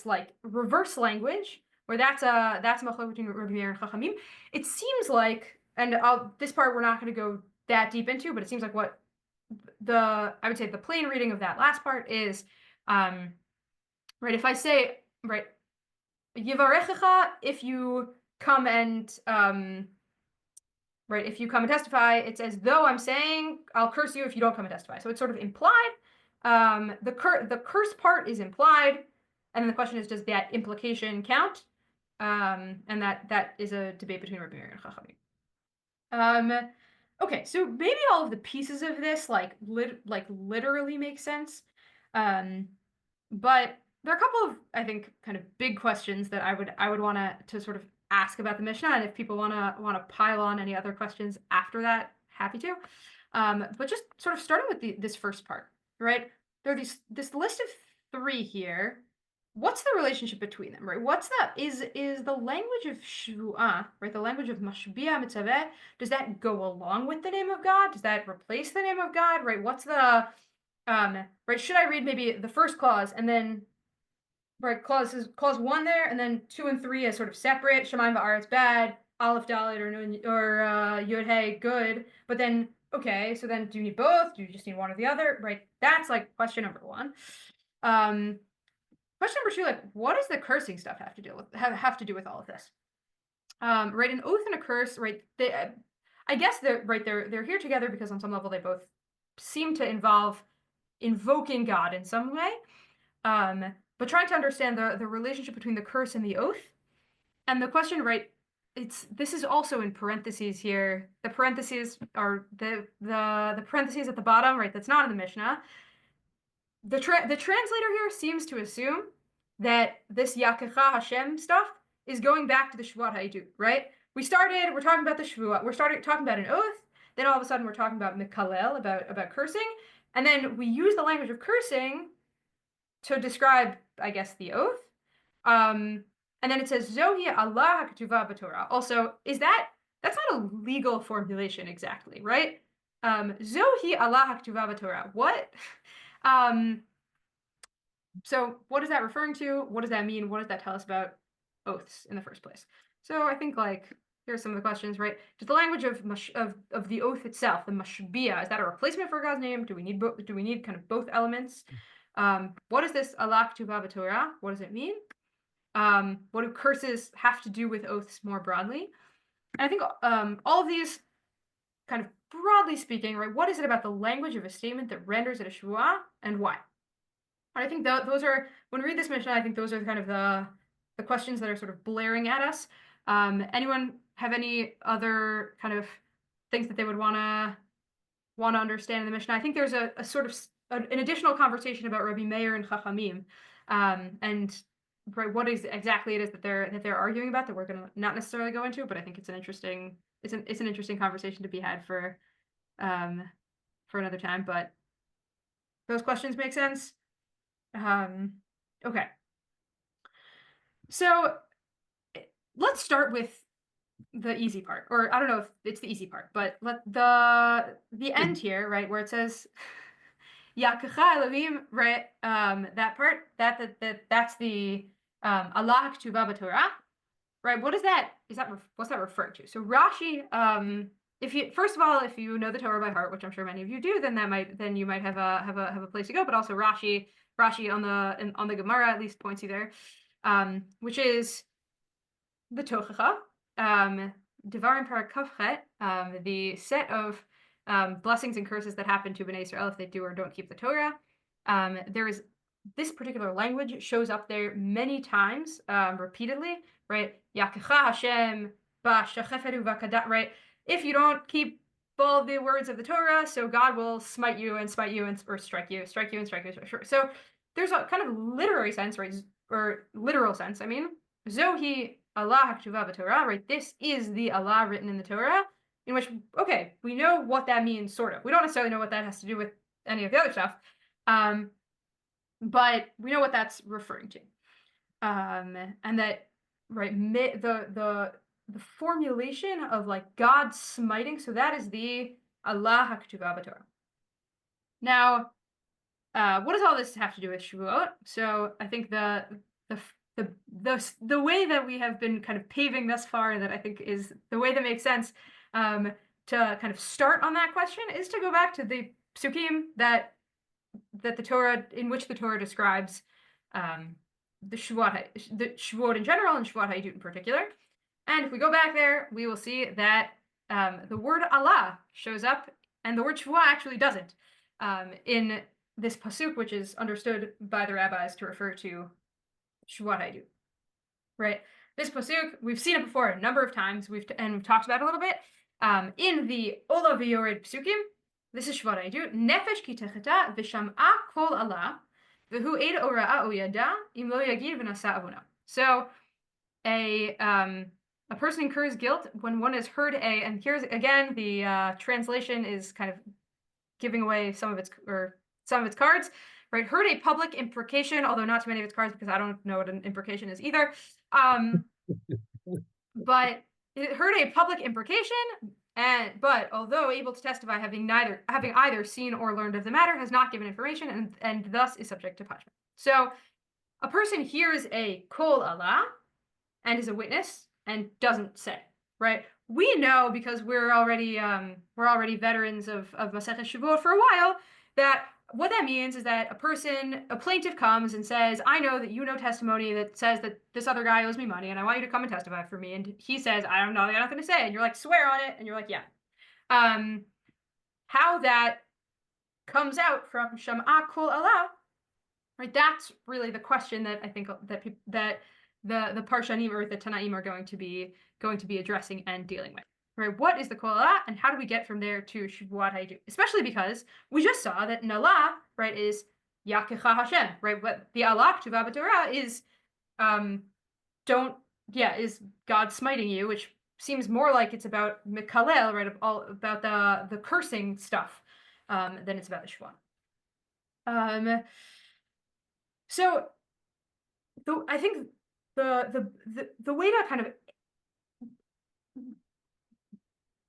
like reverse language where that's machlok between Rabbi Meir and Chachamim. It seems like, and this part we're not going to go that deep into, but it seems like what I would say the plain reading of that last part is, right, if I say, right, Yivarechecha, if you come and right, if you come and testify, it's as though I'm saying I'll curse you if you don't come and testify. So it's sort of implied. The curse part is implied, and then the question is, does that implication count? And that is a debate between Rabbi Meir and Chachamim. Okay, so maybe all of the pieces of this literally make sense, but there are a couple of, I think, kind of big questions that I would want to sort of ask about the Mishnah, and if people want to pile on any other questions after that, happy to. But just sort of starting with this first part, right? There are this list of 3 here. What's the relationship between them, right? Is the language of Shevuot, right? The language of Mashbia Mitzaveh, does that go along with the name of God? Does that replace the name of God, right? What's the, right? Should I read maybe the first clause and then, right, clause 1 there, and then 2 and 3 as sort of separate. Shamayim va'aretz bad, Aleph Dalet or Yud Hey good. But then, okay, so then do you need both? Do you just need one or the other? Right? That's like question number 1. Question number 2, like, what does the cursing stuff have to do with all of this? Right, an oath and a curse, right? I guess they're here together because on some level they both seem to involve invoking God in some way. But trying to understand the relationship between the curse and the oath, And the question, right, this is also in parentheses here. The parentheses are the parentheses at the bottom, right? That's not in the Mishnah. The translator here seems to assume that this Yakecha Hashem stuff is going back to the Shevuot Ha'idut, right? We're talking about the Shevuot. We're talking about an oath. Then all of a sudden we're talking about Mikalel, about cursing. And then we use the language of cursing to describe, I guess, the oath. And then it says, Zohi Allah HaKetuva b'Torah. Also, that's not a legal formulation exactly, right? Zohi Allah HaKetuva b'Torah. What? So what is that referring to? What does that mean? What does that tell us about oaths in the first place? So I think here's some of the questions, right? Does the language of the oath itself, the mashbiya, is that a replacement for God's name? Do we need kind of both elements? What is this Allah Ketuvah b'Torah? What does it mean? What do curses have to do with oaths more broadly? And I think all of these, kind of broadly speaking, right? What is it about the language of a statement that renders it a shvuah, and why? And I think those are, when we read this Mishnah, I think those are kind of the questions that are sort of blaring at us. Anyone have any other kind of things that they would want to understand in the Mishnah? I think there's a sort of an additional conversation about Rabbi Meir and Chachamim, and right, what is exactly it is that they're arguing about that we're going to not necessarily go into, but I think it's an interesting conversation to be had for another time. But those questions make sense. Okay. So let's start with the easy part, or I don't know if it's the easy part, but the end here, right, where it says Yakecha Elohim, right? That part, that's the Allah Ketuvah b'Torah, right? What's that referring to? So Rashi, if you know the Torah by heart, which I'm sure many of you do, then you might have a place to go. But also Rashi on the Gemara at least points you there, which is the Tochacha, Devarim Parak Kafchet, the set of blessings and curses that happen to Bnei Israel if they do or don't keep the Torah. There is this particular language shows up there many times, repeatedly, right? Yakecha Hashem ba'shacheferu v'kadat, right? If you don't keep all the words of the Torah, so God will smite you and strike you and strike you. So there's a kind of literary sense, right? Or literal sense, I mean. Zohi Allah HaKetuvah b'Torah, right? This is the Allah written in the Torah, in which, okay, we know what that means, sort of. We don't necessarily know what that has to do with any of the other stuff, but we know what that's referring to. And that, right, the formulation of God smiting, so that is the Allah HaKetuvah b'Torah. Now, what does all this have to do with Shevuot? So I think the way that we have been kind of paving thus far, that I think is the way that makes sense to kind of start on that question, is to go back to the psukim that the Torah, in which the Torah describes the Shevuot in general and Shevuot Ha'idut in particular. And if we go back there, we will see that the word Allah shows up, and the word Shevuah actually doesn't in this pasuk, which is understood by the rabbis to refer to Shevuot Ha'idut. Right? This pasuk, we've seen it before a number of times. We've talked about it a little bit in the Ola v'Yored psukim. This is Shevuot Ha'idut. Nefesh ki techeta v'sham'a kol Allah v'hu eid ora'a o yada im lo yagid v'nasa avuna. So a person incurs guilt when one has heard and here's again the translation is kind of giving away some of its cards, right? Heard a public imprecation, although not too many of its cards because I don't know what an imprecation is either. But it heard a public imprecation, but although able to testify, having either seen or learned of the matter, has not given information and thus is subject to punishment. So a person hears a kol Allah and is a witness and doesn't say, right? We know, because we're already veterans of Masechet Shevuot for a while, that what that means is that a plaintiff comes and says, I know that you know testimony that says that this other guy owes me money and I want you to come and testify for me. And he says, I don't know, I got nothing to say. And you're like, swear on it. And you're like, yeah. How that comes out from Sham'a Kol Allah, right? That's really the question that I think that the Parshanim or the Tanaim are going to be addressing and dealing with. Right? What is the Kol Ala, and how do we get from there to Shevuot Haidu? Especially because we just saw that Nala, right, is Yakecha Hashem, right? But the Allah Ktuva b'Torah is is God smiting you, which seems more like it's about Mikalel, right? All about the cursing stuff, than it's about the Shevuot. So I think the way to kind of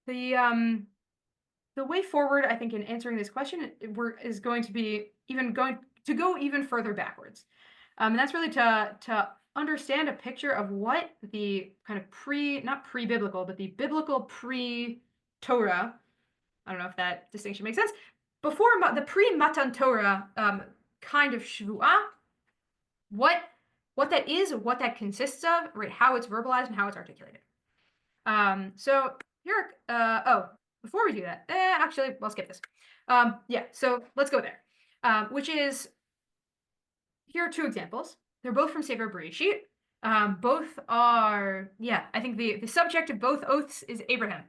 the way forward, I think, in answering this question is going to be go even further backwards, and that's really to understand a picture of what the kind of not pre-biblical, but the biblical pre-Torah. I don't know if that distinction makes sense. Before the pre-Matan Torah kind of Shevuah, what that is, what that consists of, right? How it's verbalized and how it's articulated. So here, before we do that, actually, I'll skip this. So let's go there. Which is, here are two examples. They're both from Sefer Bereshit. Both are, I think the subject of both oaths is Abraham.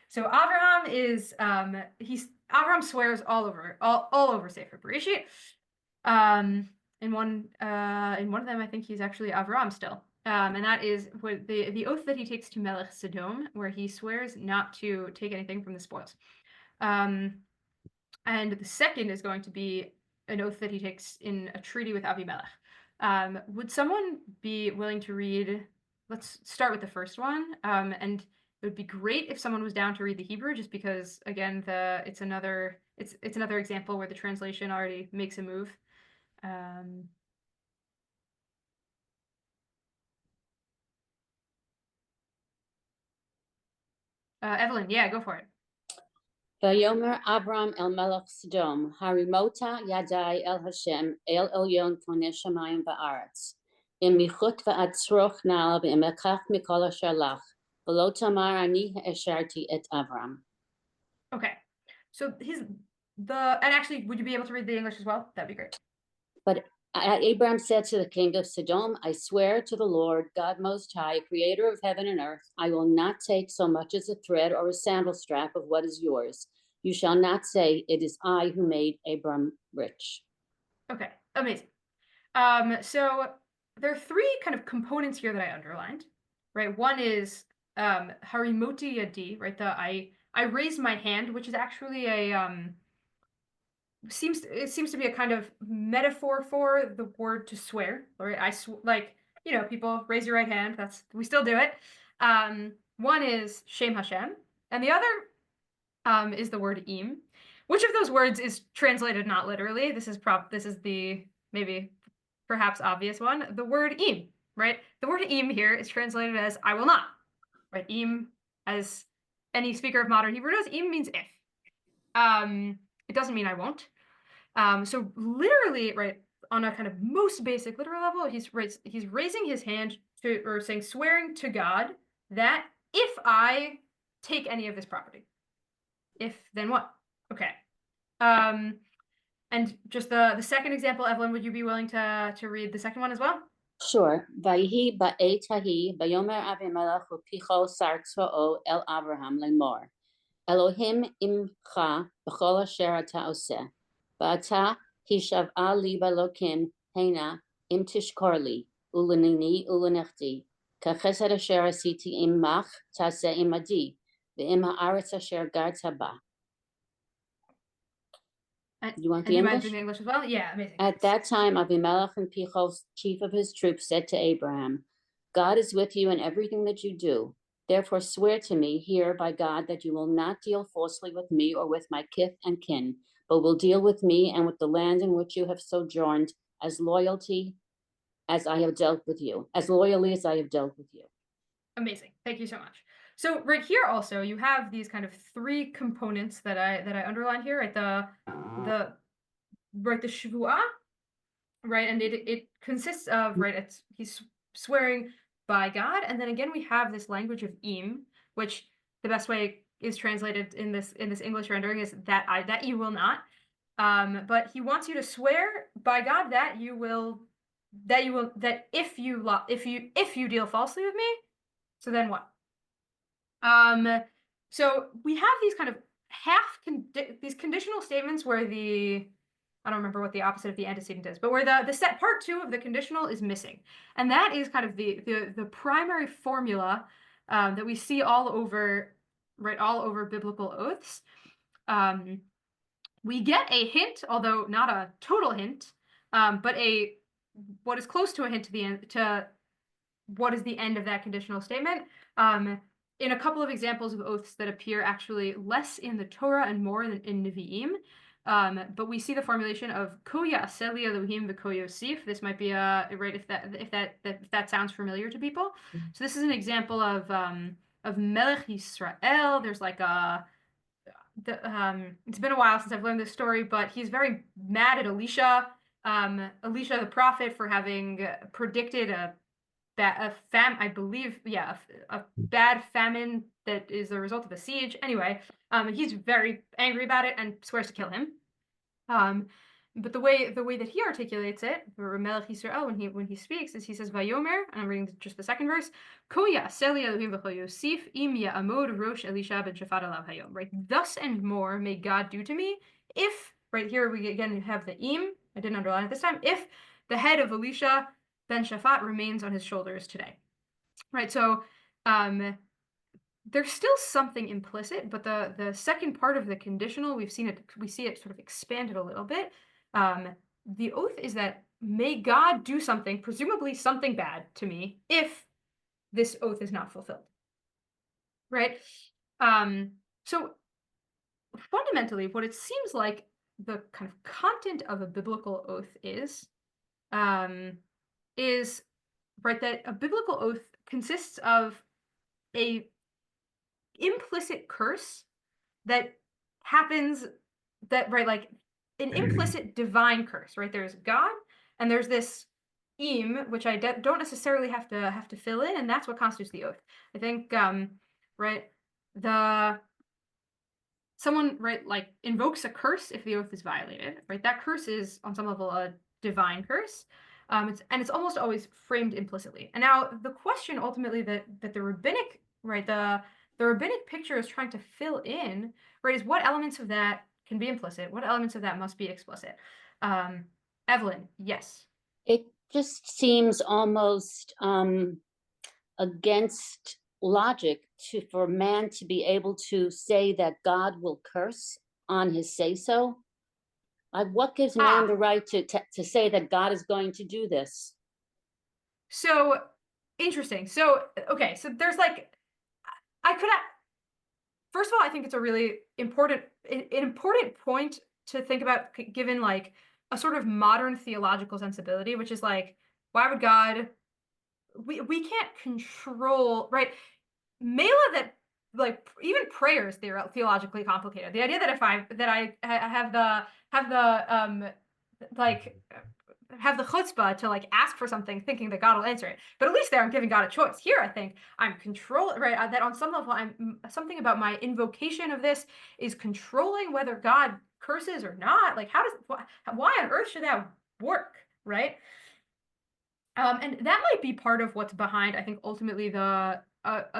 So Abraham is, Abraham swears all over Sefer Bereshit. In one of them, I think he's actually Avram still. And that is the oath that he takes to Melech Sodom, where he swears not to take anything from the spoils. And the second is going to be an oath that he takes in a treaty with Abimelech. Would someone be willing to read? Let's start with the first one. And it would be great if someone was down to read the Hebrew, just because, again, it's another example where the translation already makes a move. Evelyn, go for it. Vayomer Abram el Melech Sodom, Harimota Yadai el Hashem, el Elyon Koneh Shamayim va'aretz. Im michut va'atzroch nal v'imekach mikol asher lach, v'lo tamar ani ha'esharti et Avram. Okay, so and actually, would you be able to read the English as well? That'd be great. But Abraham said to the king of Sodom, I swear to the Lord, God Most High, creator of heaven and earth, I will not take so much as a thread or a sandal strap of what is yours. You shall not say, it is I who made Abram rich. Okay, amazing. So there are three kind of components here that I underlined, right? One is harimoti yadi, right? I raise my hand, which is actually seems to be a kind of metaphor for the word to swear, right? People raise your right hand. We still do it. One is Shem Hashem, and the other is the word im. Which of those words is translated not literally? This is the maybe perhaps obvious one. The word im, right? The word im here is translated as I will not, right? Im, as any speaker of modern Hebrew knows, im means if. It doesn't mean I won't. So literally, right, on a kind of most basic literal level, he's raising his hand or saying, swearing to God that if I take any of this property, if then what? Okay. And just the second example, Evelyn, would you be willing to read the second one as well? Sure. Vayhi ba'et hahi vayomer Avimelech u'picho sar tzva'o el Avraham lemor. Elohim imcha b'chol asher ata oseh. V'ata hishav'a li b'Elokim hena im tishkor li ulenini ulenechti. Kachesed asher asiti imach taseh imadi v'im ha'aretz asher garta ba. You want the English? The English as well? Yeah, amazing. At that time, Avimelech and Pichol, chief of his troops, said to Abraham, God is with you in everything that you do. Therefore, swear to me here by God that you will not deal falsely with me or with my kith and kin, but will deal with me and with the land in which you have sojourned as loyally as I have dealt with you. Amazing. Thank you so much. So right here also you have these kind of three components that I underlined here, right? The Shevuah, right? And it consists of, right, he's swearing by God, and then again we have this language of im, which the best way is translated in this English rendering is that you will not. But he wants you to swear by God that you will that if you deal falsely with me, so then what? So we have these kind of these conditional statements where I don't remember what the opposite of the antecedent is, but where the set part 2 of the conditional is missing. And that is kind of the primary formula that we see all over biblical oaths. We get a hint, although not a total hint, but what is close to a hint to what is the end of that conditional statement. In a couple of examples of oaths that appear actually less in the Torah and more in Nevi'im. But we see the formulation of Ko ya'aseh li Elohim v'ko yosif. This might be right if that sounds familiar to people. So this is an example of Melech Yisrael. There's like it's been a while since I've learned this story, but he's very mad at Elisha, Elisha the prophet, for having predicted a bad famine that is the result of a siege. Anyway, he's very angry about it and swears to kill him. But the way that he articulates it, Melech Yisrael, when he speaks, is he says Vayomer, and I'm reading just the second verse, Ko ya'aseh li Elohim v'cho yosif im ya'amod rosh Elisha ben Shaphat alav hayom. Right, thus and more may God do to me if, right here we again have the im, I didn't underline it this time, if the head of Elisha ben Shaphat remains on his shoulders today. Right, so there's still something implicit, but the second part of the conditional, we see it sort of expanded a little bit. The oath is that may God do something, presumably something bad, to me if this oath is not fulfilled. Right? So fundamentally, what it seems like the kind of content of a biblical oath is right, that a biblical oath consists of a implicit curse that happens, that, right, like an implicit divine curse, right? There's God and there's this which I don't necessarily have to fill in, and that's what constitutes the oath. I think right, someone, right, like invokes a curse if the oath is violated, right? That curse is on some level a divine curse. It's almost always framed implicitly. And now the question ultimately that the rabbinic, right, the rabbinic picture is trying to fill in, right, is what elements of that can be implicit, what elements of that must be explicit. Evelyn, yes. It just seems almost against logic for man to be able to say that God will curse on his say-so. What gives man the right to say that God is going to do this? So interesting. So okay, so there's like, first of all, I think it's a really important point to think about, given like a sort of modern theological sensibility, which is like, why would God, we can't control, right? Mela, that like even prayer is theologically complicated. The idea that I have the chutzpah to like ask for something thinking that God will answer it, but at least there I'm giving God a choice. Here I think I'm right, that on some level I'm something about my invocation of this is controlling whether God curses or not. Like why on earth should that work, right? And that might be part of what's behind, I think, ultimately a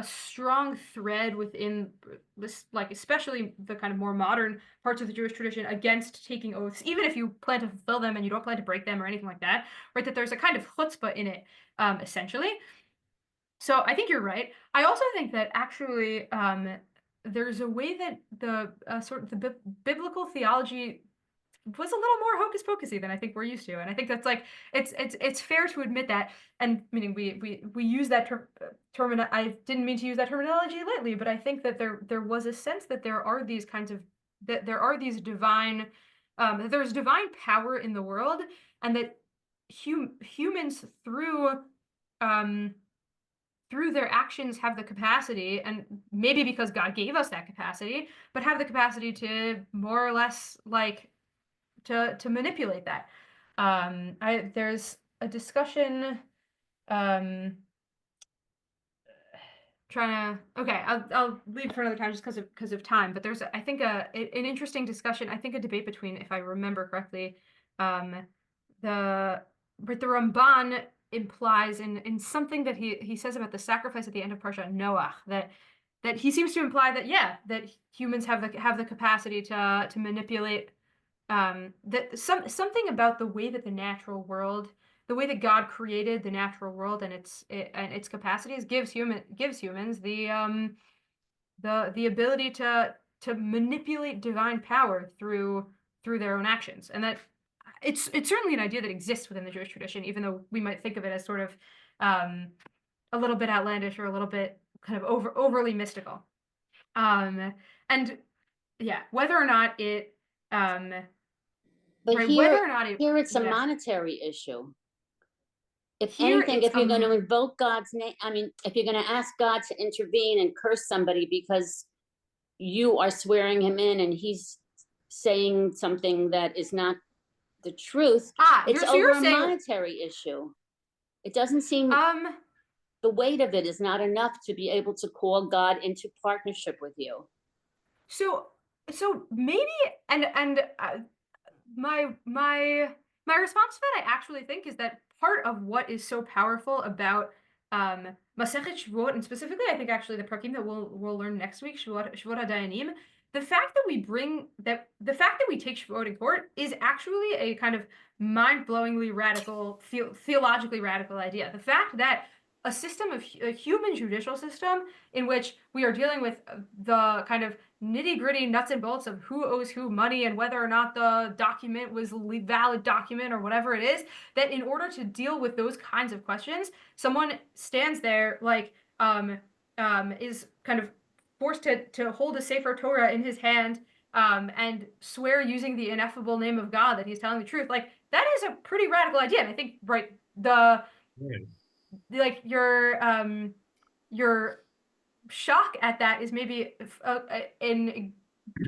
strong thread within this, like especially the kind of more modern parts of the Jewish tradition, against taking oaths, even if you plan to fulfill them and you don't plan to break them or anything like that, right? That there's a kind of chutzpah in it, essentially. So I think you're right. I also think that actually there's a way that the biblical theology was a little more hocus pocusy than I think we're used to, and I think that's like it's fair to admit that. And meaning we use that term. I didn't mean to use that terminology lightly, but I think that there was a sense that there are these kinds of there's divine power in the world, and that humans through their actions have the capacity, and maybe because God gave us that capacity, but have the capacity to more or less like to manipulate that. There's a discussion I'll leave for another time just because of time, but there's I think an interesting discussion, I think a debate between, if I remember correctly, the but the Ramban implies in something that he says about the sacrifice at the end of Parshat Noach, that he seems to imply that, yeah, that humans have the capacity to manipulate, that something about the way that the natural world, the way that God created the natural world and its capacities gives humans the ability to manipulate divine power through their own actions. And that it's certainly an idea that exists within the Jewish tradition, even though we might think of it as sort of a little bit outlandish or a little bit kind of overly mystical. And yeah, whether or not it But right, here, whether or not it, here it's a yeah, monetary issue. If here anything, it's if you're going to invoke God's name, I mean, if you're going to ask God to intervene and curse somebody because you are swearing him in and he's saying something that is not the truth, it's so over you're a saying, monetary issue. It doesn't seem the weight of it is not enough to be able to call God into partnership with you. So maybe, and my response to that, I actually think, is that part of what is so powerful about Masechet Shevuot, and specifically, I think actually the prakim that we'll learn next week, Shevuot HaDayanim, the fact that the fact that we take Shevuot in court is actually a kind of mind-blowingly radical, theologically radical idea. The fact that a system of a human judicial system in which we are dealing with the kind of nitty-gritty nuts and bolts of who owes who money and whether or not the document was a valid document or whatever it is, that in order to deal with those kinds of questions, someone stands there like is kind of forced to hold a Sefer Torah in his hand and swear using the ineffable name of God that he's telling the truth. Like, that is a pretty radical idea. And I think, right, like your shock at that is maybe in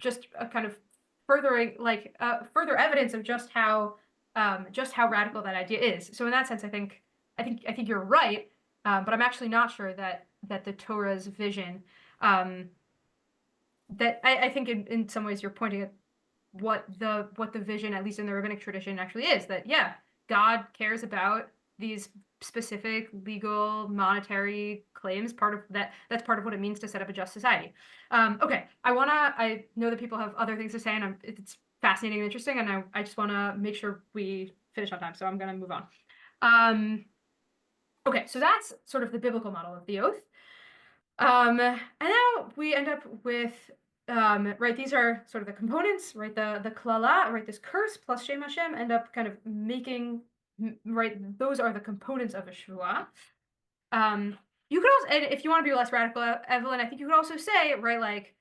just a kind of furthering, like further evidence of just how radical that idea is. So in that sense, I think you're right, but I'm actually not sure that the Torah's vision, that I think in some ways you're pointing at what the vision, at least in the rabbinic tradition, actually is, that yeah, God cares about these specific legal monetary claims. That's part of what it means to set up a just society. Okay, I know that people have other things to say, and it's fascinating and interesting, and I just want to make sure we finish on time, so I'm going to move on. Okay, so that's sort of the biblical model of the oath. And now we end up with right, these are sort of the components, right? The klala, right? This curse plus Shem Hashem end up kind of making, right? Those are the components of a shvuah. You could also, and if you want to be less radical, Evelyn, I think you could also say, right, like,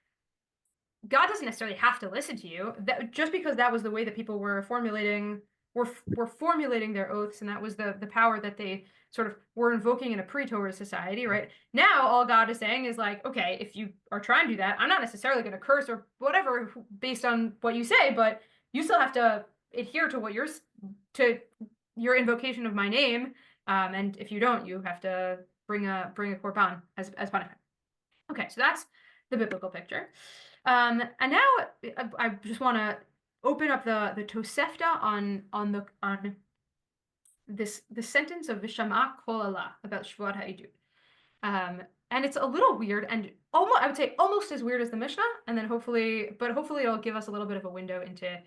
God doesn't necessarily have to listen to you. That just because that was the way that people were formulating their oaths, and that was the power that they sort of were invoking in a pre-Torah society, right? Now all God is saying is like, okay, if you are trying to do that, I'm not necessarily going to curse or whatever based on what you say, but you still have to adhere to your invocation of my name, and if you don't, you have to bring a korban as punishment. Okay, so that's the biblical picture. And now I just want to open up the Tosefta on the sentence of Vishama Kol Allah about Shevuot HaEdut. And it's a little weird, and almost, I would say almost as weird as the Mishnah, and then hopefully it'll give us a little bit of a window into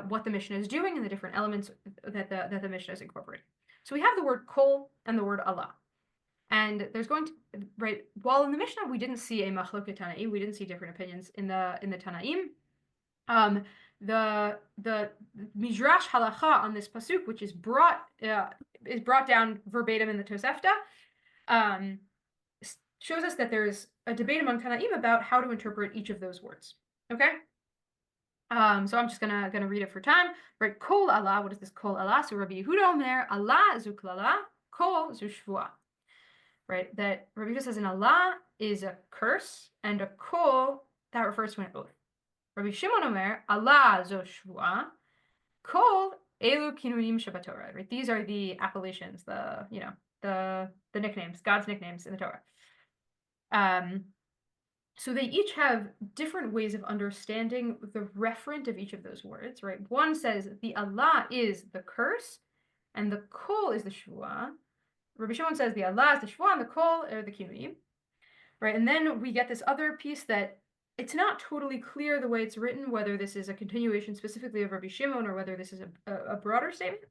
what the Mishnah is doing and the different elements that the Mishnah is incorporating. So we have the word Kol and the word Allah. And there's going to, right, while in the Mishnah we didn't see a machloket Tanaim, we didn't see different opinions in the Tanaim. The Midrash halacha on this pasuk, which is brought down verbatim in the Tosefta, shows us that there's a debate among Tanaim about how to interpret each of those words. Okay. So I'm just gonna read it for time. Right, Kol Allah. What is this Kol Allah? So Rabbi Yehuda Omer Allah zu klala, Kol zu shvuah. Right, that Rabbi Yehuda says an Allah is a curse, and a Kol, that refers to an oath. Rabbi Shimon Omer Allah zo shvuah, Kol elu kinunim shabatorah. Right, these are the appellations, the nicknames, God's nicknames in the Torah. So they each have different ways of understanding the referent of each of those words, right? One says the Allah is the curse, and the kol is the Shevuah. Rabbi Shimon says the Allah is the Shevuah, and the kol are the kinuyim. Right, and then we get this other piece that it's not totally clear the way it's written, whether this is a continuation specifically of Rabbi Shimon or whether this is a broader statement.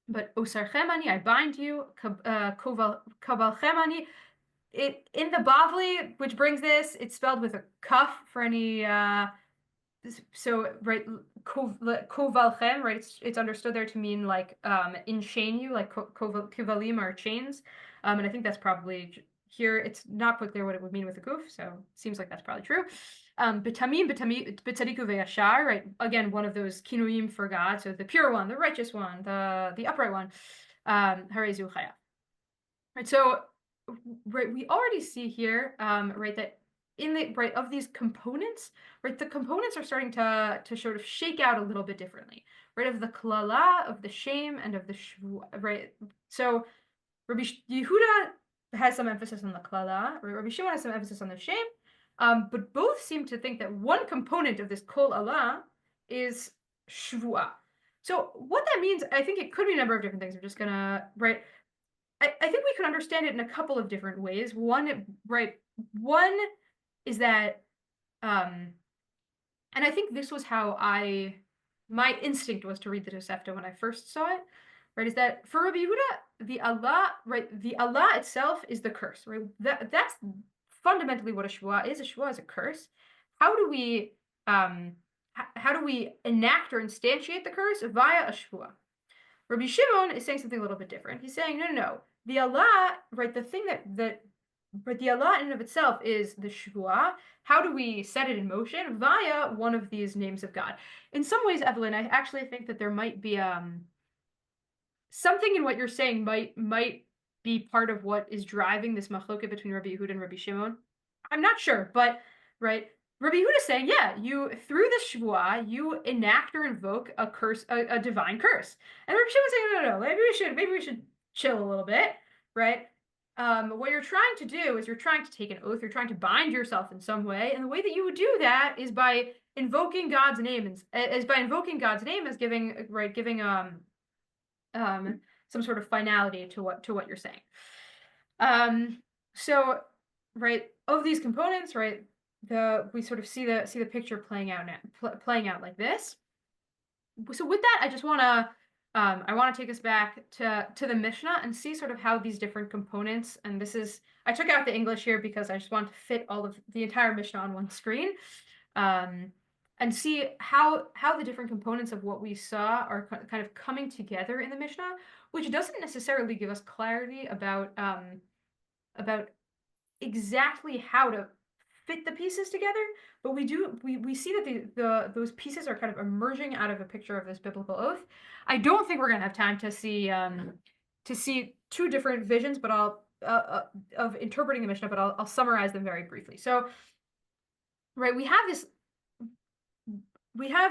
But osarchemani, I bind you, kavalchemani. It in the Bavli, which brings this, it's spelled with a kaf for any. So right, kovalchem, right? It's understood there to mean like enchain you, like kuvalim are chains, and I think that's probably here. It's not quite clear what it would mean with a kuf, so it seems like that's probably true. Betamim, betzadiku ve'yashar, right? Again, one of those kinuyim for God, so the pure one, the righteous one, the upright one. Harezu chaya. Right, so right, we already see here, right, that in the right of these components, right, the components are starting to sort of shake out a little bit differently, right, of the klala, of the shame, and of the shvuah, right. So Rabbi Yehuda has some emphasis on the klala, right? Rabbi Shimon has some emphasis on the shame, but both seem to think that one component of this kol Allah is shvuah. So what that means, I think it could be a number of different things. I'm just gonna, right, I think we can understand it in a couple of different ways. One, right, one is that, and I think this was how my instinct was to read the Tosefta when I first saw it, right, is that for Rabbi Yehuda, the Allah, right, the Allah itself is the curse, right? That's fundamentally what a shvuah is. A shvuah is a curse. How do we enact or instantiate the curse? Via a shvuah. Rabbi Shimon is saying something a little bit different. He's saying, no. The Allah, right, the thing but the Allah in and of itself is the Shevuah. How do we set it in motion? Via one of these names of God. In some ways, Evelyn, I actually think that there might be something in what you're saying might be part of what is driving this machloket between Rabbi Yehuda and Rabbi Shimon. I'm not sure, but right, Rabbi Yehuda is saying, yeah, you through the Shevuah, you enact or invoke a curse, a divine curse. And Rabbi Shimon is saying, no, maybe we should chill a little bit, right? What you're trying to do is you're trying to take an oath, you're trying to bind yourself in some way, and the way that you would do that is by invoking God's name, as giving some sort of finality to what you're saying. So right, of these components, right, we sort of see the picture playing out like this. So with that, I just want to I want to take us back to the Mishnah and see sort of how these different components, and this is, I took out the English here because I just want to fit all of the entire Mishnah on one screen, and see how the different components of what we saw are kind of coming together in the Mishnah, which doesn't necessarily give us clarity about exactly how to fit the pieces together, but we see that those pieces are kind of emerging out of a picture of this biblical oath. I don't think we're going to have time to see two different visions, but of interpreting the Mishnah, but I'll summarize them very briefly. So, right, we have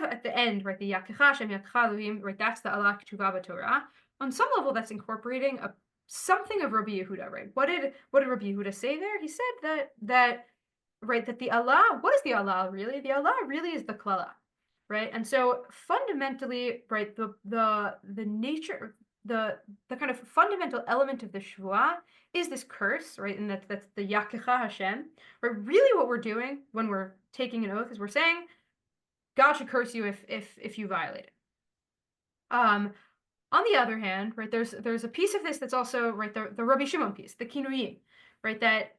at the end, right, the Yakecha Shem Yakecha Elohim, right, that's the Allah Ketuvah B'Torah. On some level, that's incorporating something of Rabbi Yehuda, right? What did Rabbi Yehuda say there? He said that right, that the Allah, what is the Allah really? The Allah really is the klala, right? And so fundamentally, right, the nature, the kind of fundamental element of the Shevuah is this curse, right? And that's the Yakecha Hashem, right? Really what we're doing when we're taking an oath is we're saying, God should curse you if you violate it. On the other hand, right, there's a piece of this that's also, right, the Rabbi Shimon piece, the kinuyim, right, that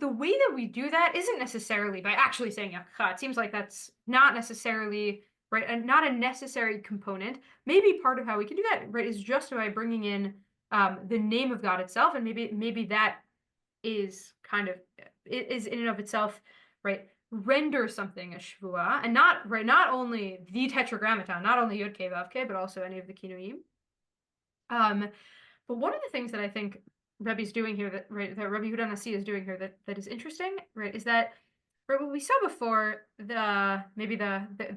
the way that we do that isn't necessarily by actually saying Yakecha. It seems like that's not necessarily, right, and not a necessary component. Maybe part of how we can do that, right, is just by bringing in the name of God itself, and maybe that is kind of, is in and of itself, right, render something a Shevuah, and not only the Tetragrammaton, not only Yod Kei Vav Kei, but also any of the kinuyim. But one of the things that I think Rebbe's doing here, that Rabbi Yehuda Nasi is doing here, that is interesting, right, is that, right, what we saw before, the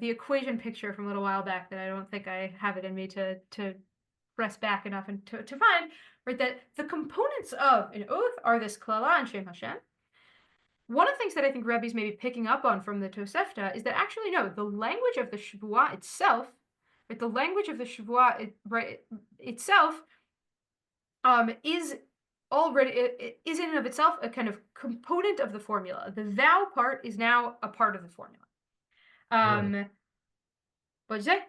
equation picture from a little while back that I don't think I have it in me to press back enough and to find, right, that the components of an oath are this klala and Shem Hashem. One of the things that I think Rebbe's maybe picking up on from the Tosefta is that actually, no, the language of the Shevuah itself, right, the language of the Shevuot, itself, is already, it is in and of itself a kind of component of the formula. The thou part is now a part of the formula. What'd you say?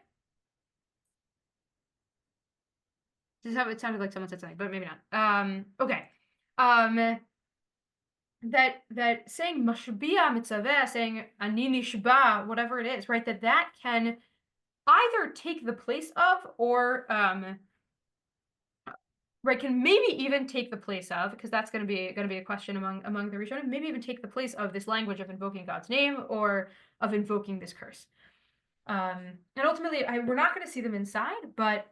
It sounded like someone said something, but maybe not. Okay. That saying mashbiya mitzaveh, saying ani nishba, whatever it is, right? That can either take the place of, or right, can maybe even take the place of, because that's going to be a question among the Rishonim, maybe even take the place of this language of invoking God's name or of invoking this curse. And ultimately, we're not going to see them inside, but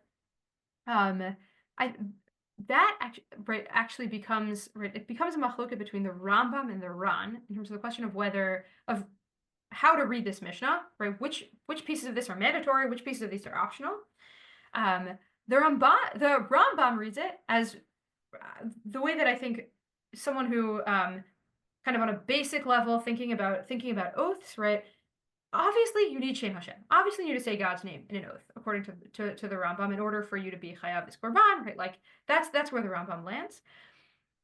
actually becomes, right, it becomes a machloket between the Rambam and the Ran in terms of the question of how to read this Mishnah, right? Which pieces of this are mandatory, which pieces of these are optional. The Rambam reads it as the way that I think someone who kind of on a basic level thinking about oaths, right? Obviously, you need Shem Hashem. Obviously, you need to say God's name in an oath, according to the Rambam, in order for you to be chayav this korban, right? Like that's where the Rambam lands.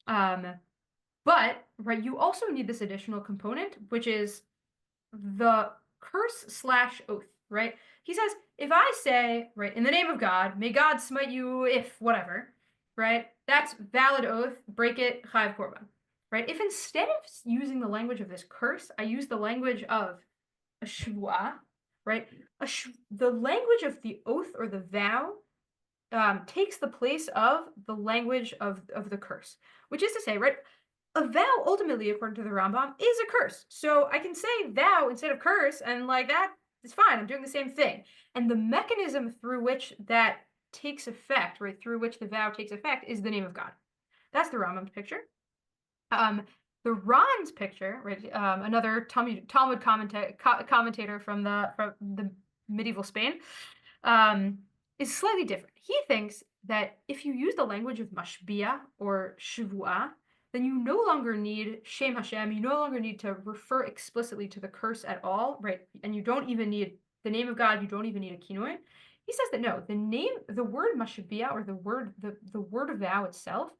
But right, you also need this additional component, which is the curse / oath, right? He says, if I say, right, in the name of God, may God smite you if whatever, right? That's valid oath. Break it, chayav korban, right? If instead of using the language of this curse, I use the language of a Shevuah, right? The language of the oath or the vow takes the place of the language of the curse, which is to say, right, a vow ultimately, according to the Rambam, is a curse. So I can say vow instead of curse, and like that is fine. I'm doing the same thing. And the mechanism through which that takes effect, right, through which the vow takes effect, is the name of God. That's the Rambam's picture. The Ran's picture, right, another Talmud commentator from the medieval Spain, is slightly different. He thinks that if you use the language of mashbiya or Shevuah, then you no longer need Shem Hashem, you no longer need to refer explicitly to the curse at all, right? And you don't even need the name of God, you don't even need a kinui. He says that no, the word mashbiya, or the word of vow itself,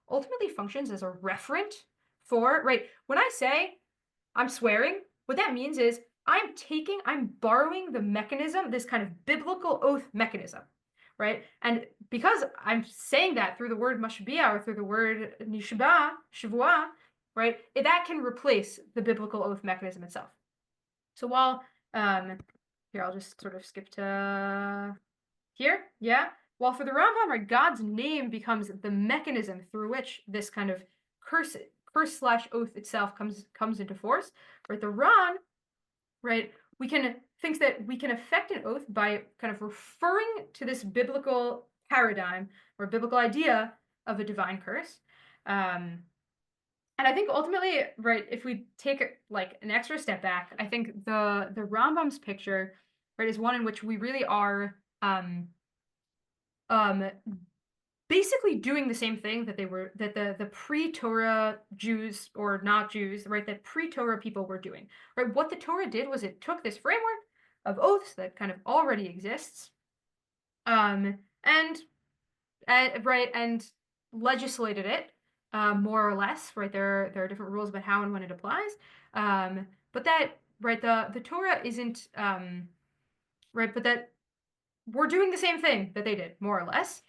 ultimately functions as a referent for, right, when I say I'm swearing, what that means is I'm borrowing the mechanism, this kind of biblical oath mechanism, right? And because I'm saying that through the word mashbiya or through the word nishba, Shevuah, right, that can replace the biblical oath mechanism itself. So while, here, I'll just sort of skip to here, yeah? While for the Rambam, right, God's name becomes the mechanism through which this kind of curse / oath itself comes into force, right? The Ran, right, thinks that we can effect an oath by kind of referring to this biblical paradigm or biblical idea of a divine curse. And I think ultimately, right, if we take like an extra step back, I think the Rambam's picture, right, is one in which we really are basically doing the same thing that the pre-Torah Jews, or not Jews, right, that pre-Torah people were doing, right? What the Torah did was it took this framework of oaths that kind of already exists, and legislated it, more or less, right? There are different rules about how and when it applies, but that, right, the Torah isn't, right, but that we're doing the same thing that they did, more or less.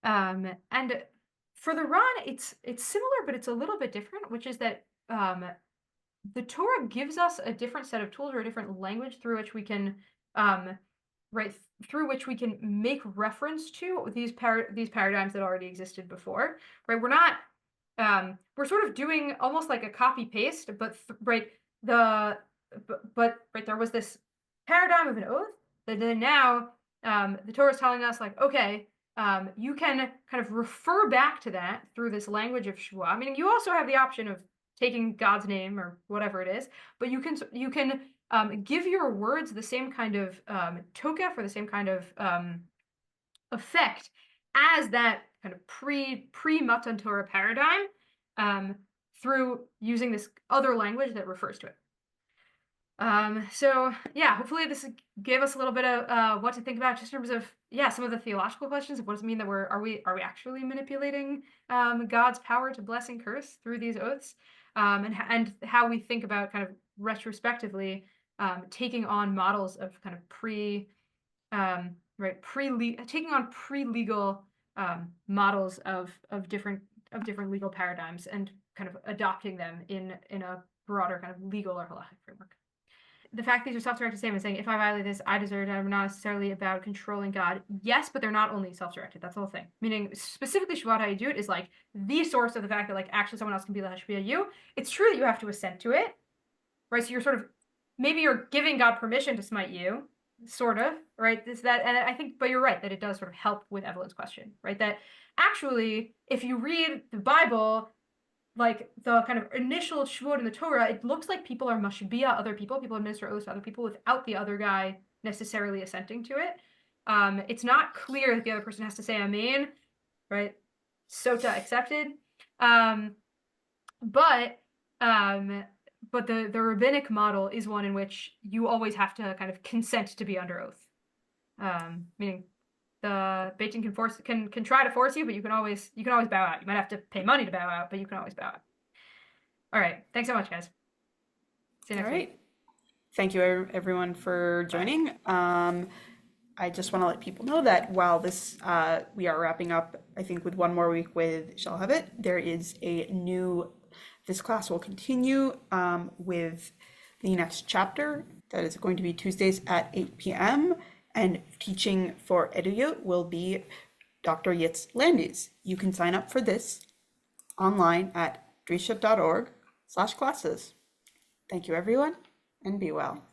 And for the Ran, it's similar, but it's a little bit different, which is that the Torah gives us a different set of tools, or a different language through which we can, through which we can make reference to these paradigms that already existed before, right? We're not, we're sort of doing almost like a copy paste, but there was this paradigm of an oath that then now the Torah is telling us, like, okay, you can kind of refer back to that through this language of Shevuah. I mean, you also have the option of taking God's name or whatever it is, but you can give your words the same kind of tokef, or the same kind of effect as that kind of pre-Matan Torah paradigm, through using this other language that refers to it. So yeah, hopefully this gave us a little bit of what to think about just in terms of some of the theological questions of what does it mean that are we actually manipulating God's power to bless and curse through these oaths, and how we think about kind of retrospectively taking on models of kind of taking on pre-legal models of different legal paradigms and kind of adopting them in a broader kind of legal or halachic framework. The fact these are self-directed statements saying, if I violate this, I deserve it, are not necessarily about controlling God. Yes, but they're not only self-directed. That's the whole thing. Meaning, specifically, Shevuot, how you do it is like the source of the fact that like actually someone else can be the Hashpia you. It's true that you have to assent to it, right? So you're sort of, maybe you're giving God permission to smite you, sort of, right? And I think, but you're right that it does sort of help with Evelyn's question, right? That actually, if you read the Bible, like the kind of initial Shevuot in the Torah, it looks like people are mashbia other people administer oaths to other people without the other guy necessarily assenting to it. It's not clear that the other person has to say amen, right? Sota accepted. But the rabbinic model is one in which you always have to kind of consent to be under oath. Meaning the Beit Din can try to force you, but you can always bow out. You might have to pay money to bow out, but you can always bow out. All right. Thanks so much, guys. See you next week. Thank you everyone for joining. I just want to let people know that while this we are wrapping up, I think, with one more week with Shalhevet, there is this class will continue with the next chapter. That is going to be Tuesdays at 8 p.m. And teaching for Eduyot will be Dr. Yitz Landis. You can sign up for this online at drisha.org/classes. Thank you, everyone, and be well.